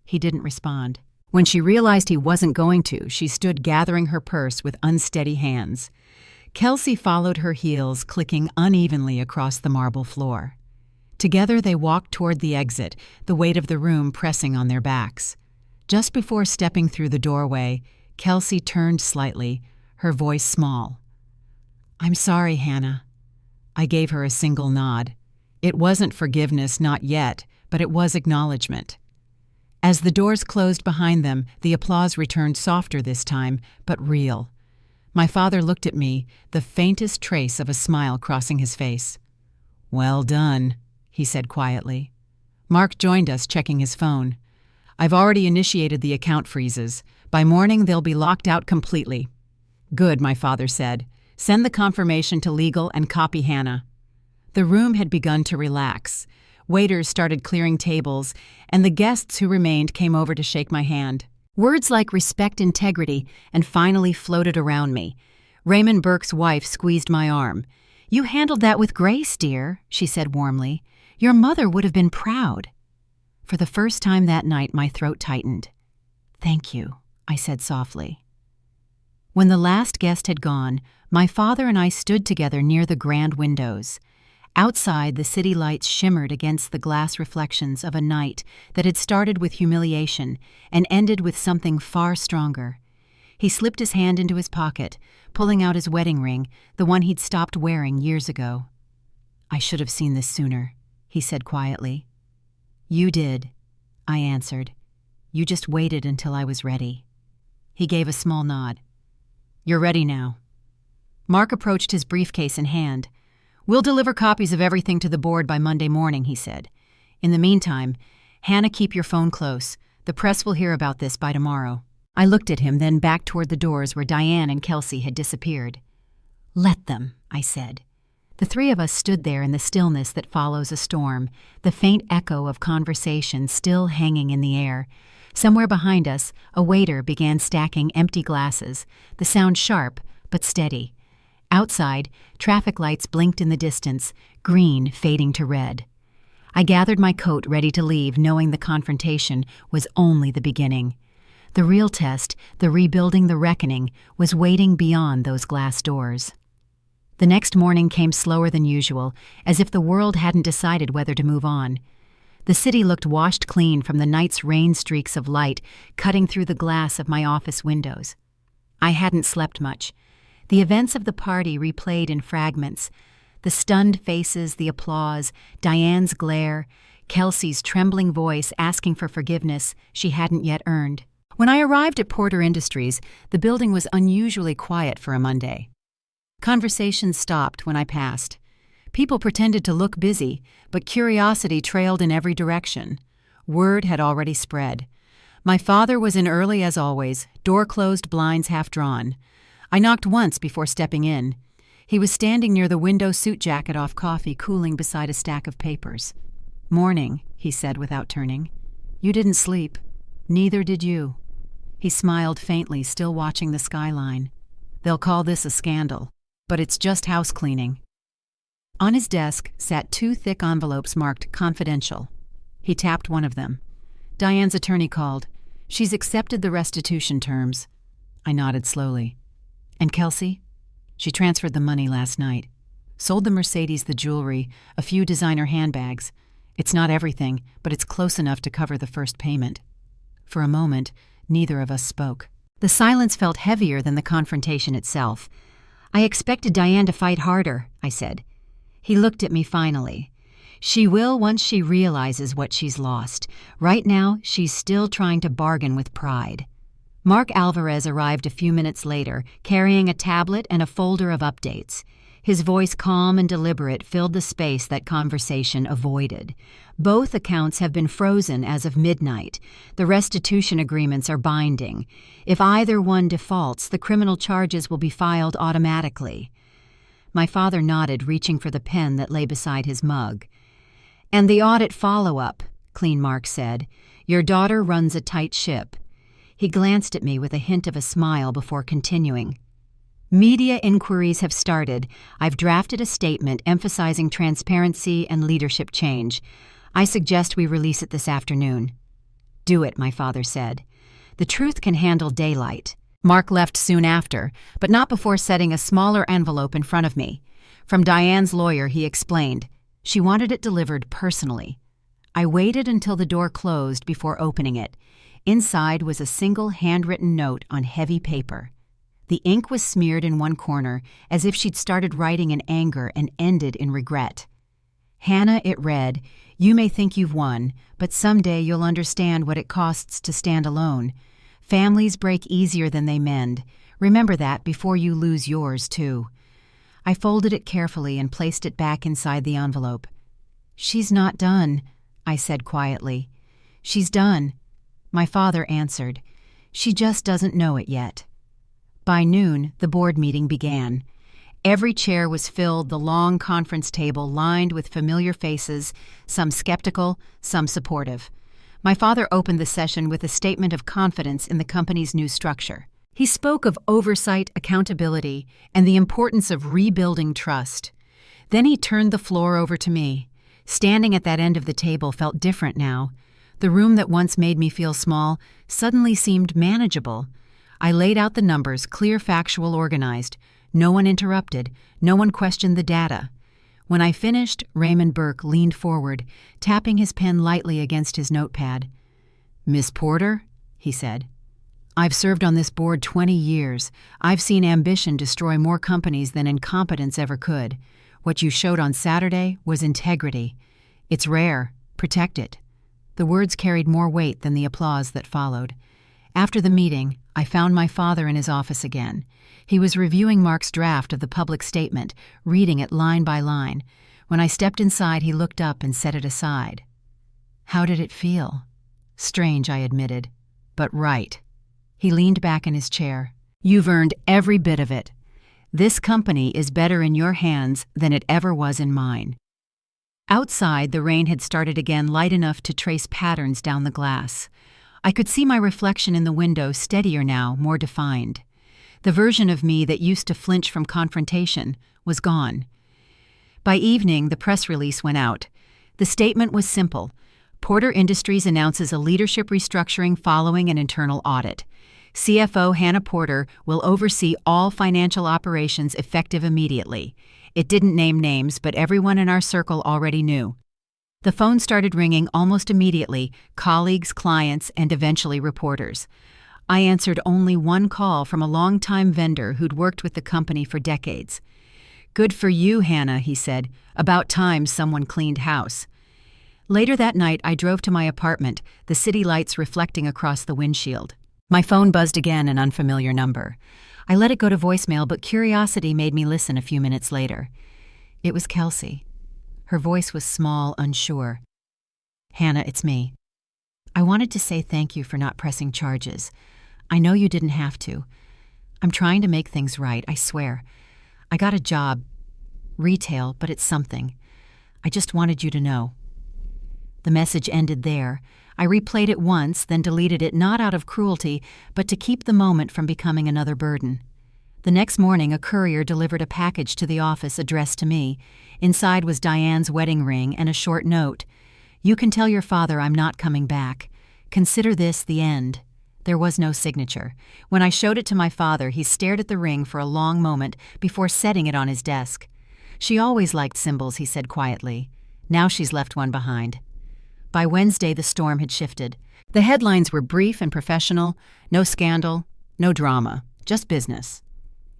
He didn't respond. When she realized he wasn't going to, she stood gathering her purse with unsteady hands. Kelsey followed her heels, clicking unevenly across the marble floor. Together they walked toward the exit, the weight of the room pressing on their backs. Just before stepping through the doorway, Kelsey turned slightly, her voice small. I'm sorry, Hannah. I gave her a single nod. It wasn't forgiveness, not yet, but it was acknowledgement. As the doors closed behind them, the applause returned softer this time, but real. My father looked at me, the faintest trace of a smile crossing his face. Well done, he said quietly. Mark joined us, checking his phone. I've already initiated the account freezes. By morning, they'll be locked out completely. Good, my father said. Send the confirmation to legal and copy Hannah. The room had begun to relax. Waiters started clearing tables, and the guests who remained came over to shake my hand. Words like respect, integrity, and finally floated around me. Raymond Burke's wife squeezed my arm. You handled that with grace, dear, she said warmly. Your mother would have been proud. For the first time that night, my throat tightened. Thank you, I said softly. When the last guest had gone, my father and I stood together near the grand windows. Outside, the city lights shimmered against the glass reflections of a night that had started with humiliation and ended with something far stronger. He slipped his hand into his pocket, pulling out his wedding ring, the one he'd stopped wearing years ago. I should have seen this sooner, he said quietly. You did, I answered. You just waited until I was ready. He gave a small nod. You're ready now. Mark approached his briefcase in hand. We'll deliver copies of everything to the board by Monday morning, he said. In the meantime, Hannah, keep your phone close. The press will hear about this by tomorrow. I looked at him, then back toward the doors where Diane and Kelsey had disappeared. Let them, I said. The three of us stood there in the stillness that follows a storm, the faint echo of conversation still hanging in the air. Somewhere behind us, a waiter began stacking empty glasses, the sound sharp but steady. Outside, traffic lights blinked in the distance, green fading to red. I gathered my coat ready to leave, knowing the confrontation was only the beginning. The real test, the rebuilding, the reckoning, was waiting beyond those glass doors. The next morning came slower than usual, as if the world hadn't decided whether to move on. The city looked washed clean from the night's rain streaks of light cutting through the glass of my office windows. I hadn't slept much. The events of the party replayed in fragments. The stunned faces, the applause, Diane's glare, Kelsey's trembling voice asking for forgiveness she hadn't yet earned. When I arrived at Porter Industries, the building was unusually quiet for a Monday. Conversations stopped when I passed. People pretended to look busy, but curiosity trailed in every direction. Word had already spread. My father was in early as always, door closed, blinds half drawn. I knocked once before stepping in. He was standing near the window, suit jacket off coffee, cooling beside a stack of papers. Morning, he said without turning. You didn't sleep. Neither did you. He smiled faintly, still watching the skyline. They'll call this a scandal, but it's just house cleaning. On his desk sat 2 thick envelopes marked confidential. He tapped one of them. Diane's attorney called. She's accepted the restitution terms. I nodded slowly. And Kelsey? She transferred the money last night. Sold the Mercedes the jewelry, a few designer handbags. It's not everything, but it's close enough to cover the first payment. For a moment, neither of us spoke. The silence felt heavier than the confrontation itself. I expected Diane to fight harder, I said. He looked at me finally. She will once she realizes what she's lost. Right now, she's still trying to bargain with pride. Mark Alvarez arrived a few minutes later, carrying a tablet and a folder of updates. His voice, calm and deliberate, filled the space that conversation avoided. Both accounts have been frozen as of midnight. The restitution agreements are binding. If either one defaults, the criminal charges will be filed automatically. My father nodded, reaching for the pen that lay beside his mug. "And the audit follow-up," Clean Mark said. "Your daughter runs a tight ship." He glanced at me with a hint of a smile before continuing. "Media inquiries have started. I've drafted a statement emphasizing transparency and leadership change. I suggest we release it this afternoon." "Do it," my father said. "The truth can handle daylight." Mark left soon after, but not before setting a smaller envelope in front of me. From Diane's lawyer, he explained. She wanted it delivered personally. I waited until the door closed before opening it. Inside was a single handwritten note on heavy paper. The ink was smeared in one corner, as if she'd started writing in anger and ended in regret. "Hannah," it read, "you may think you've won, but someday you'll understand what it costs to stand alone. Families break easier than they mend. Remember that before you lose yours, too." I folded it carefully and placed it back inside the envelope. "She's not done," I said quietly. "She's done," my father answered. "She just doesn't know it yet." By noon, the board meeting began. Every chair was filled, the long conference table lined with familiar faces, some skeptical, some supportive. My father opened the session with a statement of confidence in the company's new structure. He spoke of oversight, accountability, and the importance of rebuilding trust. Then he turned the floor over to me. Standing at that end of the table felt different now. The room that once made me feel small suddenly seemed manageable. I laid out the numbers, clear, factual, organized. No one interrupted. No one questioned the data. When I finished, Raymond Burke leaned forward, tapping his pen lightly against his notepad. "Miss Porter," he said, "I've served on this board 20 years. I've seen ambition destroy more companies than incompetence ever could. What you showed on Saturday was integrity. It's rare. Protect it." The words carried more weight than the applause that followed. After the meeting, I found my father in his office again. He was reviewing Mark's draft of the public statement, reading it line by line. When I stepped inside, he looked up and set it aside. "How did it feel?" "Strange," I admitted, "but right." He leaned back in his chair. "You've earned every bit of it. This company is better in your hands than it ever was in mine." Outside, the rain had started again, light enough to trace patterns down the glass. I could see my reflection in the window, steadier now, more defined. The version of me that used to flinch from confrontation was gone. By evening, the press release went out. The statement was simple. Porter Industries announces a leadership restructuring following an internal audit. CFO Hannah Porter will oversee all financial operations effective immediately. It didn't name names, but everyone in our circle already knew. The phone started ringing almost immediately, colleagues, clients, and eventually reporters. I answered only one call from a longtime vendor who'd worked with the company for decades. "Good for you, Hannah," he said. "About time someone cleaned house." Later that night, I drove to my apartment, the city lights reflecting across the windshield. My phone buzzed again, an unfamiliar number. I let it go to voicemail, but curiosity made me listen a few minutes later. It was Kelsey. Her voice was small, unsure. "Hannah, it's me. I wanted to say thank you for not pressing charges. I know you didn't have to. I'm trying to make things right, I swear. I got a job. Retail, but it's something. I just wanted you to know." The message ended there. I replayed it once, then deleted it not out of cruelty, but to keep the moment from becoming another burden. The next morning, a courier delivered a package to the office addressed to me. Inside was Diane's wedding ring and a short note. "You can tell your father I'm not coming back. Consider this the end." There was no signature. When I showed it to my father, he stared at the ring for a long moment before setting it on his desk. "She always liked symbols," he said quietly. "Now she's left one behind." By Wednesday, the storm had shifted. The headlines were brief and professional, no scandal, no drama, just business.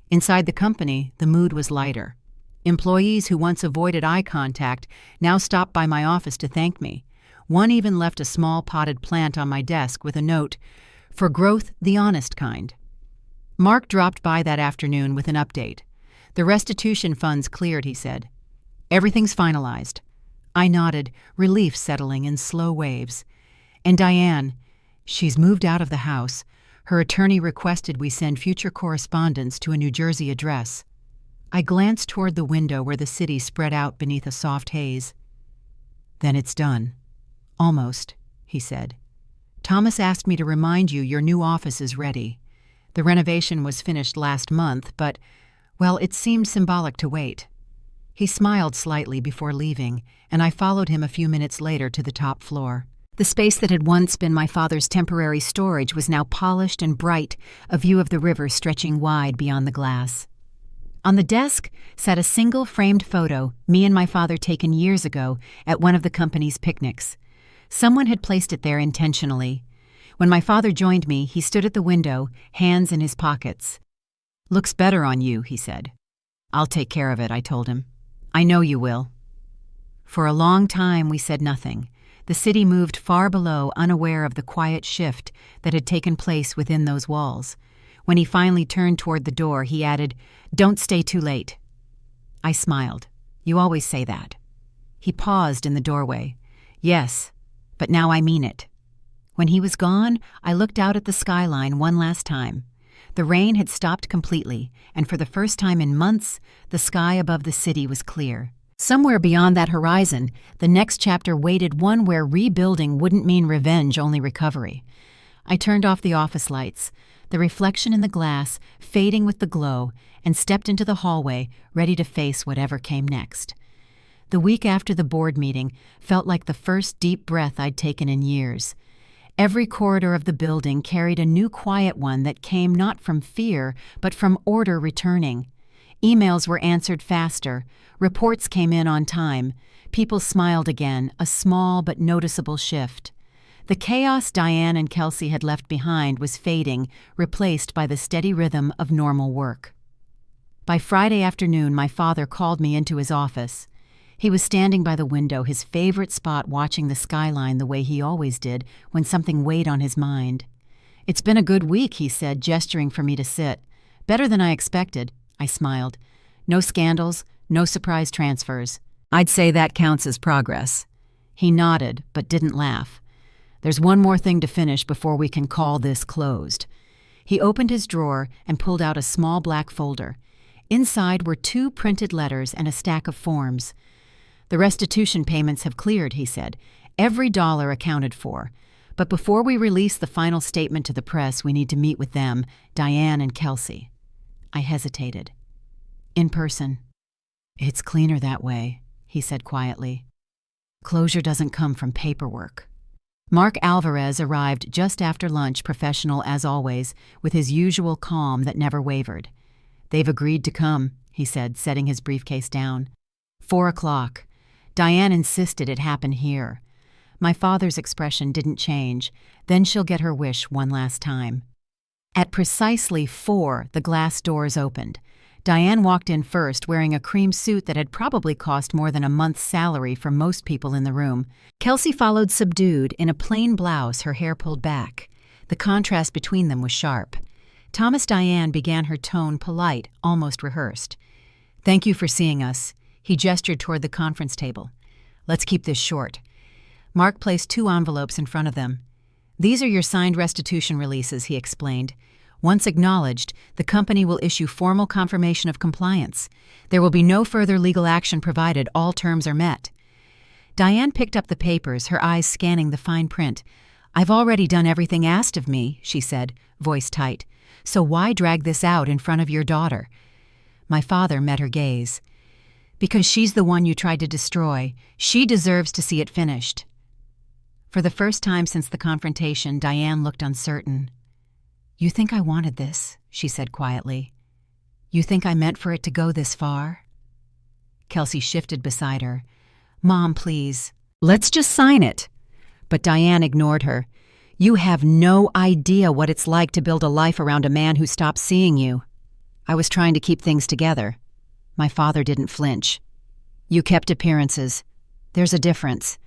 Inside the company, the mood was lighter. Employees who once avoided eye contact now stopped by my office to thank me. One even left a small potted plant on my desk with a note, For growth, the honest kind. Mark dropped by that afternoon with an update. The restitution funds cleared, he said. Everything's finalized. I nodded, relief settling in slow waves. And Diane, she's moved out of the house. Her attorney requested we send future correspondence to a New Jersey address. I glanced toward the window where the city spread out beneath a soft haze. Then it's done. Almost, he said. Thomas asked me to remind you your new office is ready. The renovation was finished last month, but, well, it seemed symbolic to wait. He smiled slightly before leaving, and I followed him a few minutes later to the top floor. The space that had once been my father's temporary storage was now polished and bright, a view of the river stretching wide beyond the glass. On the desk sat a single framed photo, me and my father taken years ago at one of the company's picnics. Someone had placed it there intentionally. When my father joined me, he stood at the window, hands in his pockets. "Looks better on you," he said. "I'll take care of it," I told him. "I know you will." For a long time we said nothing. The city moved far below, unaware of the quiet shift that had taken place within those walls. When he finally turned toward the door, he added, "Don't stay too late." I smiled. "You always say that." He paused in the doorway. "Yes, but now I mean it." When he was gone, I looked out at the skyline one last time. The rain had stopped completely, and for the first time in months, the sky above the city was clear. Somewhere beyond that horizon, the next chapter waited, one where rebuilding wouldn't mean revenge, only recovery. I turned off the office lights, the reflection in the glass fading with the glow, and stepped into the hallway, ready to face whatever came next. The week after the board meeting felt like the first deep breath I'd taken in years. Every corridor of the building carried a new quiet one that came not from fear, but from order returning. Emails were answered faster, reports came in on time, people smiled again, a small but noticeable shift. The chaos Diane and Kelsey had left behind was fading, replaced by the steady rhythm of normal work. By Friday afternoon, my father called me into his office. He was standing by the window, his favorite spot, watching the skyline the way he always did when something weighed on his mind. "It's been a good week," he said, gesturing for me to sit. "Better than I expected," I smiled. "No scandals, no surprise transfers. I'd say that counts as progress." He nodded, but didn't laugh. "There's one more thing to finish before we can call this closed." He opened his drawer and pulled out a small black folder. Inside were 2 printed letters and a stack of forms. "The restitution payments have cleared," he said. "Every dollar accounted for. But before we release the final statement to the press, we need to meet with them, Diane and Kelsey." I hesitated. "In person." "It's cleaner that way," he said quietly. "Closure doesn't come from paperwork." Mark Alvarez arrived just after lunch, professional as always, with his usual calm that never wavered. "They've agreed to come," he said, setting his briefcase down. 4 o'clock. Diane insisted it happen here. My father's expression didn't change. Then she'll get her wish one last time. At precisely 4, the glass doors opened. Diane walked in first, wearing a cream suit that had probably cost more than a month's salary for most people in the room. Kelsey followed subdued, in a plain blouse, her hair pulled back. The contrast between them was sharp. Thomas Diane began her tone polite, almost rehearsed. "Thank you for seeing us." He gestured toward the conference table. "Let's keep this short." Mark placed 2 envelopes in front of them. "These are your signed restitution releases," he explained. "Once acknowledged, the company will issue formal confirmation of compliance. There will be no further legal action provided all terms are met." Diane picked up the papers, her eyes scanning the fine print. "I've already done everything asked of me," she said, voice tight. "So why drag this out in front of your daughter?" My father met her gaze. "Because she's the one you tried to destroy. She deserves to see it finished." For the first time since the confrontation, Diane looked uncertain. "You think I wanted this," she said quietly. "You think I meant for it to go this far?" Kelsey shifted beside her. "Mom, please. Let's just sign it." But Diane ignored her. "You have no idea what it's like to build a life around a man who stops seeing you." I was trying to keep things together. My father didn't flinch. "You kept appearances. There's a difference."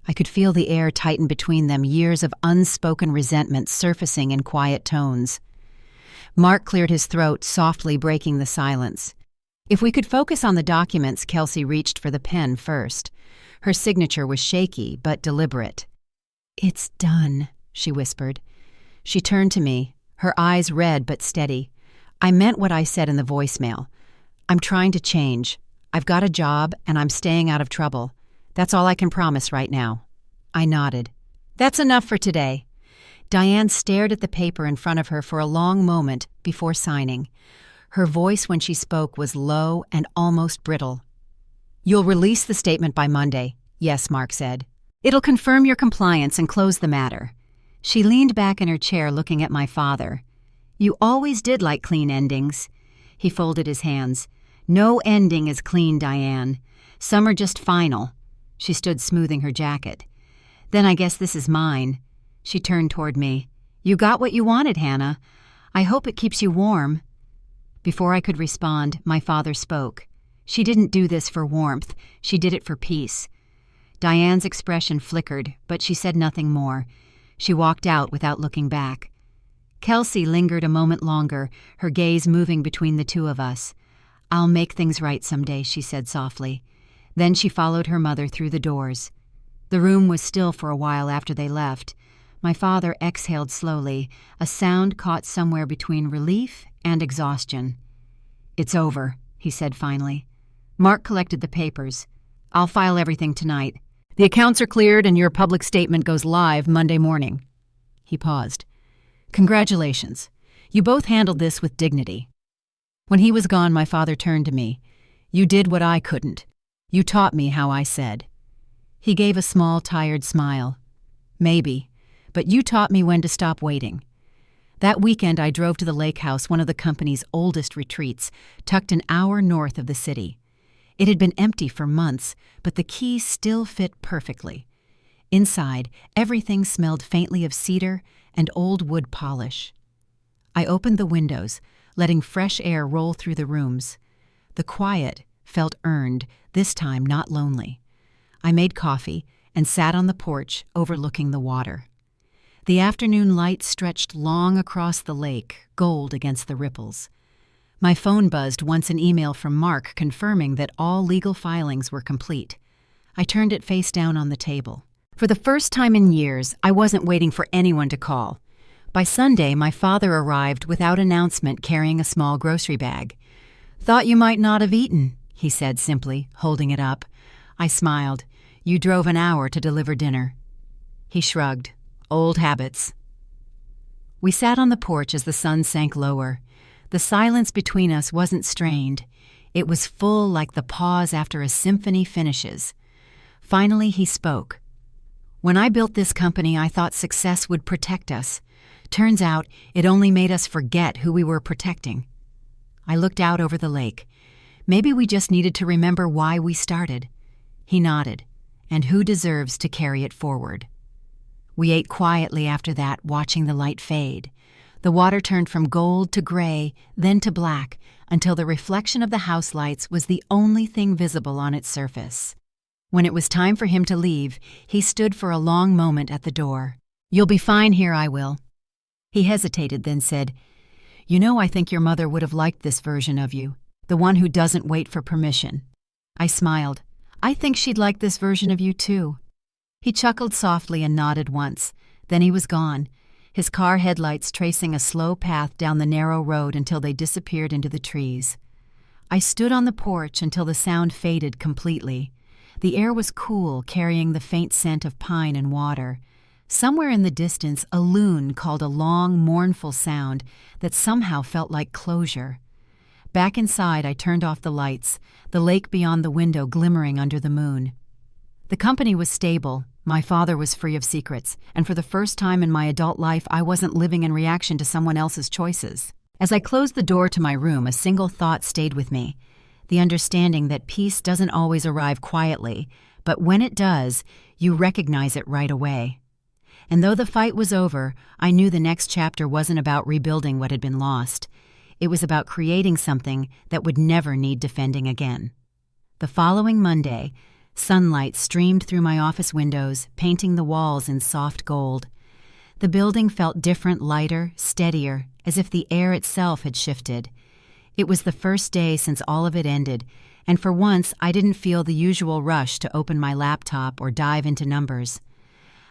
I could feel the air tighten between them, years of unspoken resentment surfacing in quiet tones. Mark cleared his throat, softly breaking the silence. If we could focus on the documents, Kelsey reached for the pen first. Her signature was shaky but deliberate. "It's done," she whispered. She turned to me, her eyes red but steady. I meant what I said in the voicemail. "I'm trying to change. I've got a job and I'm staying out of trouble. That's all I can promise right now." I nodded. "That's enough for today." Diane stared at the paper in front of her for a long moment before signing. Her voice when she spoke was low and almost brittle. "You'll release the statement by Monday," "Yes," Mark said. "It'll confirm your compliance and close the matter." She leaned back in her chair looking at my father. "You always did like clean endings." He folded his hands. "No ending is clean, Diane. Some are just final." She stood smoothing her jacket. "Then I guess this is mine." She turned toward me. "You got what you wanted, Hannah. I hope it keeps you warm." Before I could respond, my father spoke. "She didn't do this for warmth. She did it for peace." Diane's expression flickered, but she said nothing more. She walked out without looking back. Kelsey lingered a moment longer, her gaze moving between the two of us. "I'll make things right someday," she said softly. Then she followed her mother through the doors. The room was still for a while after they left. My father exhaled slowly, a sound caught somewhere between relief and exhaustion. "It's over," he said finally. Mark collected the papers. "I'll file everything tonight. The accounts are cleared and your public statement goes live Monday morning." He paused. "Congratulations. You both handled this with dignity." When he was gone, my father turned to me. "You did what I couldn't. You taught me how I said." He gave a small, tired smile. "Maybe, but you taught me when to stop waiting." That weekend I drove to the lake house, one of the company's oldest retreats, tucked an hour north of the city. It had been empty for months, but the key still fit perfectly. Inside, everything smelled faintly of cedar and old wood polish. I opened the windows, letting fresh air roll through the rooms. The quiet felt earned, this time not lonely. I made coffee and sat on the porch overlooking the water. The afternoon light stretched long across the lake, gold against the ripples. My phone buzzed once an email from Mark confirming that all legal filings were complete. I turned it face down on the table. For the first time in years, I wasn't waiting for anyone to call. By Sunday, my father arrived without announcement carrying a small grocery bag. "Thought you might not have eaten," he said simply, holding it up. I smiled. "You drove an hour to deliver dinner." He shrugged. "Old habits." We sat on the porch as the sun sank lower. The silence between us wasn't strained. It was full like the pause after a symphony finishes. Finally, he spoke. "When I built this company, I thought success would protect us. Turns out, it only made us forget who we were protecting." I looked out over the lake. Maybe we just needed to remember why we started. He nodded. "And who deserves to carry it forward?" We ate quietly after that, watching the light fade. The water turned from gold to gray, then to black, until the reflection of the house lights was the only thing visible on its surface. When it was time for him to leave, he stood for a long moment at the door. "You'll be fine here, I will." He hesitated, then said, "You know, I think your mother would have liked this version of you, the one who doesn't wait for permission." I smiled. "I think she'd like this version of you, too." He chuckled softly and nodded once. Then he was gone, his car headlights tracing a slow path down the narrow road until they disappeared into the trees. I stood on the porch until the sound faded completely. The air was cool, carrying the faint scent of pine and water. Somewhere in the distance, a loon called a long, mournful sound that somehow felt like closure. Back inside, I turned off the lights, the lake beyond the window glimmering under the moon. The company was stable. My father was free of secrets, and for the first time in my adult life, I wasn't living in reaction to someone else's choices. As I closed the door to my room, a single thought stayed with me. The understanding that peace doesn't always arrive quietly, but when it does, you recognize it right away. And though the fight was over, I knew the next chapter wasn't about rebuilding what had been lost. It was about creating something that would never need defending again. The following Monday, Sunlight streamed through my office windows, painting the walls in soft gold. The building felt different, lighter, steadier, as if the air itself had shifted. It was the first day since all of it ended, and for once I didn't feel the usual rush to open my laptop or dive into numbers.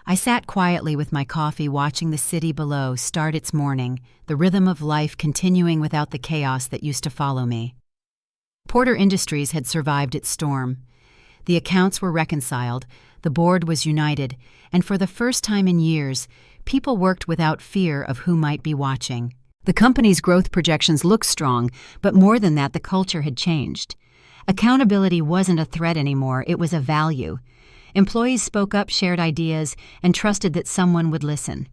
I sat quietly with my coffee, watching the city below start its morning, the rhythm of life continuing without the chaos that used to follow me. Porter Industries had survived its storm. The accounts were reconciled, the board was united, and for the first time in years, people worked without fear of who might be watching. The company's growth projections looked strong, but more than that, the culture had changed. Accountability wasn't a threat anymore, it was a value. Employees spoke up, shared ideas, and trusted that someone would listen.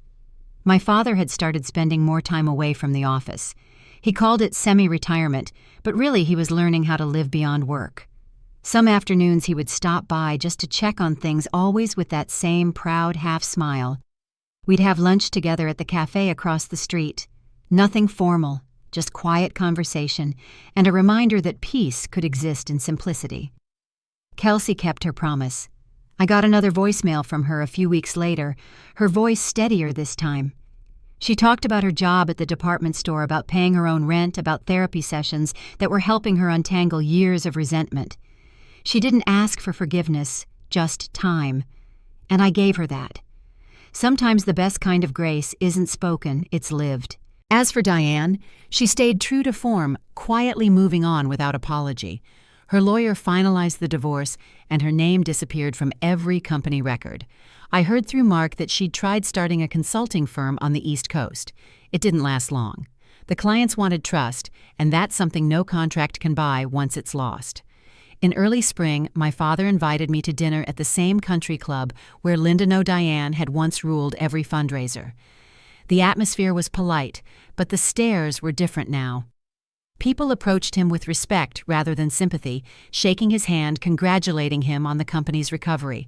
My father had started spending more time away from the office. He called it semi-retirement, but really he was learning how to live beyond work. Some afternoons he would stop by just to check on things, always with that same proud half-smile. We'd have lunch together at the cafe across the street. Nothing formal, just quiet conversation, and a reminder that peace could exist in simplicity. Kelsey kept her promise. I got another voicemail from her a few weeks later, her voice steadier this time. She talked about her job at the department store, about paying her own rent, about therapy sessions that were helping her untangle years of resentment. She didn't ask for forgiveness, just time. And I gave her that. Sometimes the best kind of grace isn't spoken, it's lived. As for Diane, she stayed true to form, quietly moving on without apology. Her lawyer finalized the divorce, and her name disappeared from every company record. I heard through Mark that she'd tried starting a consulting firm on the East Coast. It didn't last long. The clients wanted trust, and that's something no contract can buy once it's lost. In early spring, my father invited me to dinner at the same country club where Lyndon O'Diane had once ruled every fundraiser. The atmosphere was polite, but the stares were different now. People approached him with respect rather than sympathy, shaking his hand, congratulating him on the company's recovery.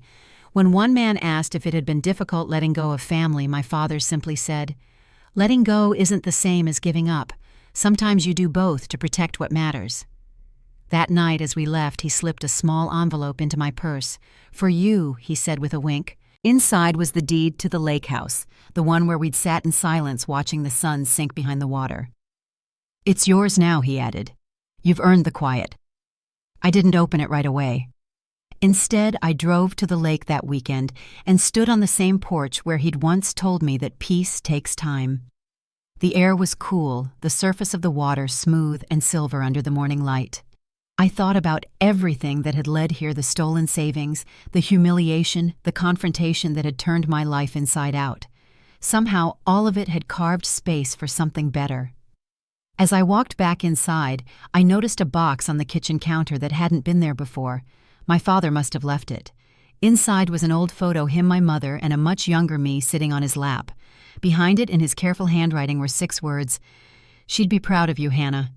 When one man asked if it had been difficult letting go of family, my father simply said, "Letting go isn't the same as giving up. Sometimes you do both to protect what matters." That night as we left, he slipped a small envelope into my purse. "For you," he said with a wink. Inside was the deed to the lake house, the one where we'd sat in silence watching the sun sink behind the water. "It's yours now," he added. "You've earned the quiet." I didn't open it right away. Instead, I drove to the lake that weekend and stood on the same porch where he'd once told me that peace takes time. The air was cool, the surface of the water smooth and silver under the morning light. I thought about everything that had led here, the stolen savings, the humiliation, the confrontation that had turned my life inside out. Somehow, all of it had carved space for something better. As I walked back inside, I noticed a box on the kitchen counter that hadn't been there before. My father must have left it. Inside was an old photo, him, my mother, and a much younger me sitting on his lap. Behind it, in his careful handwriting, were 6 words. "She'd be proud of you, Hannah."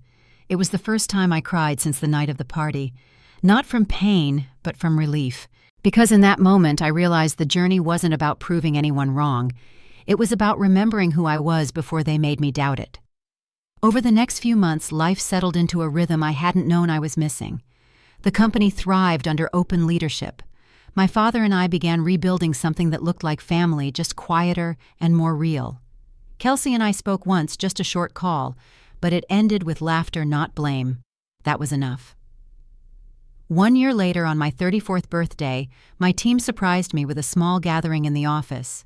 It was the first time I cried since the night of the party. Not from pain, but from relief. Because in that moment I realized the journey wasn't about proving anyone wrong. It was about remembering who I was before they made me doubt it. Over the next few months, life settled into a rhythm I hadn't known I was missing. The company thrived under open leadership. My father and I began rebuilding something that looked like family, just quieter and more real. Kelsey and I spoke once, just a short call, but it ended with laughter, not blame. That was enough. 1 year later, on my 34th birthday, my team surprised me with a small gathering in the office.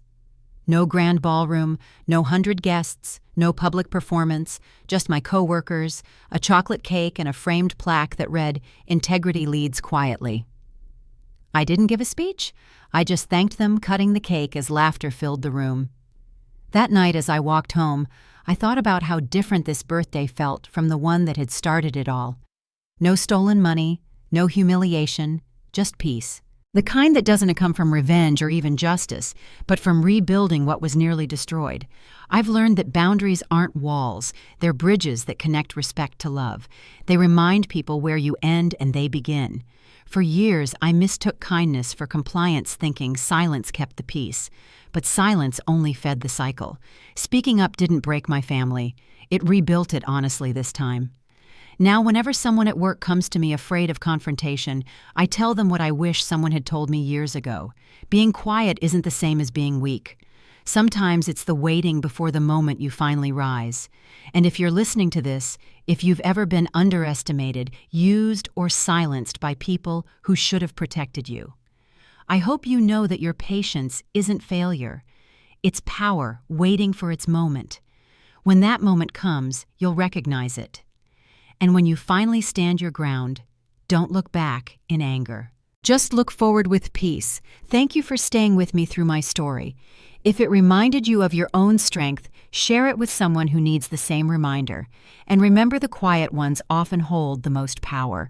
No grand ballroom, no 100 guests, no public performance, just my coworkers, a chocolate cake, and a framed plaque that read, "Integrity leads quietly." I didn't give a speech. I just thanked them, cutting the cake as laughter filled the room. That night as I walked home, I thought about how different this birthday felt from the one that had started it all. No stolen money, no humiliation, just peace. The kind that doesn't come from revenge or even justice, but from rebuilding what was nearly destroyed. I've learned that boundaries aren't walls, they're bridges that connect respect to love. They remind people where you end and they begin. For years, I mistook kindness for compliance, thinking silence kept the peace. But silence only fed the cycle. Speaking up didn't break my family. It rebuilt it honestly this time. Now, whenever someone at work comes to me afraid of confrontation, I tell them what I wish someone had told me years ago. Being quiet isn't the same as being weak. Sometimes it's the waiting before the moment you finally rise. And if you're listening to this, if you've ever been underestimated, used, or silenced by people who should have protected you, I hope you know that your patience isn't failure. It's power waiting for its moment. When that moment comes, you'll recognize it. And when you finally stand your ground, don't look back in anger. Just look forward with peace. Thank you for staying with me through my story. If it reminded you of your own strength, share it with someone who needs the same reminder. And remember, the quiet ones often hold the most power.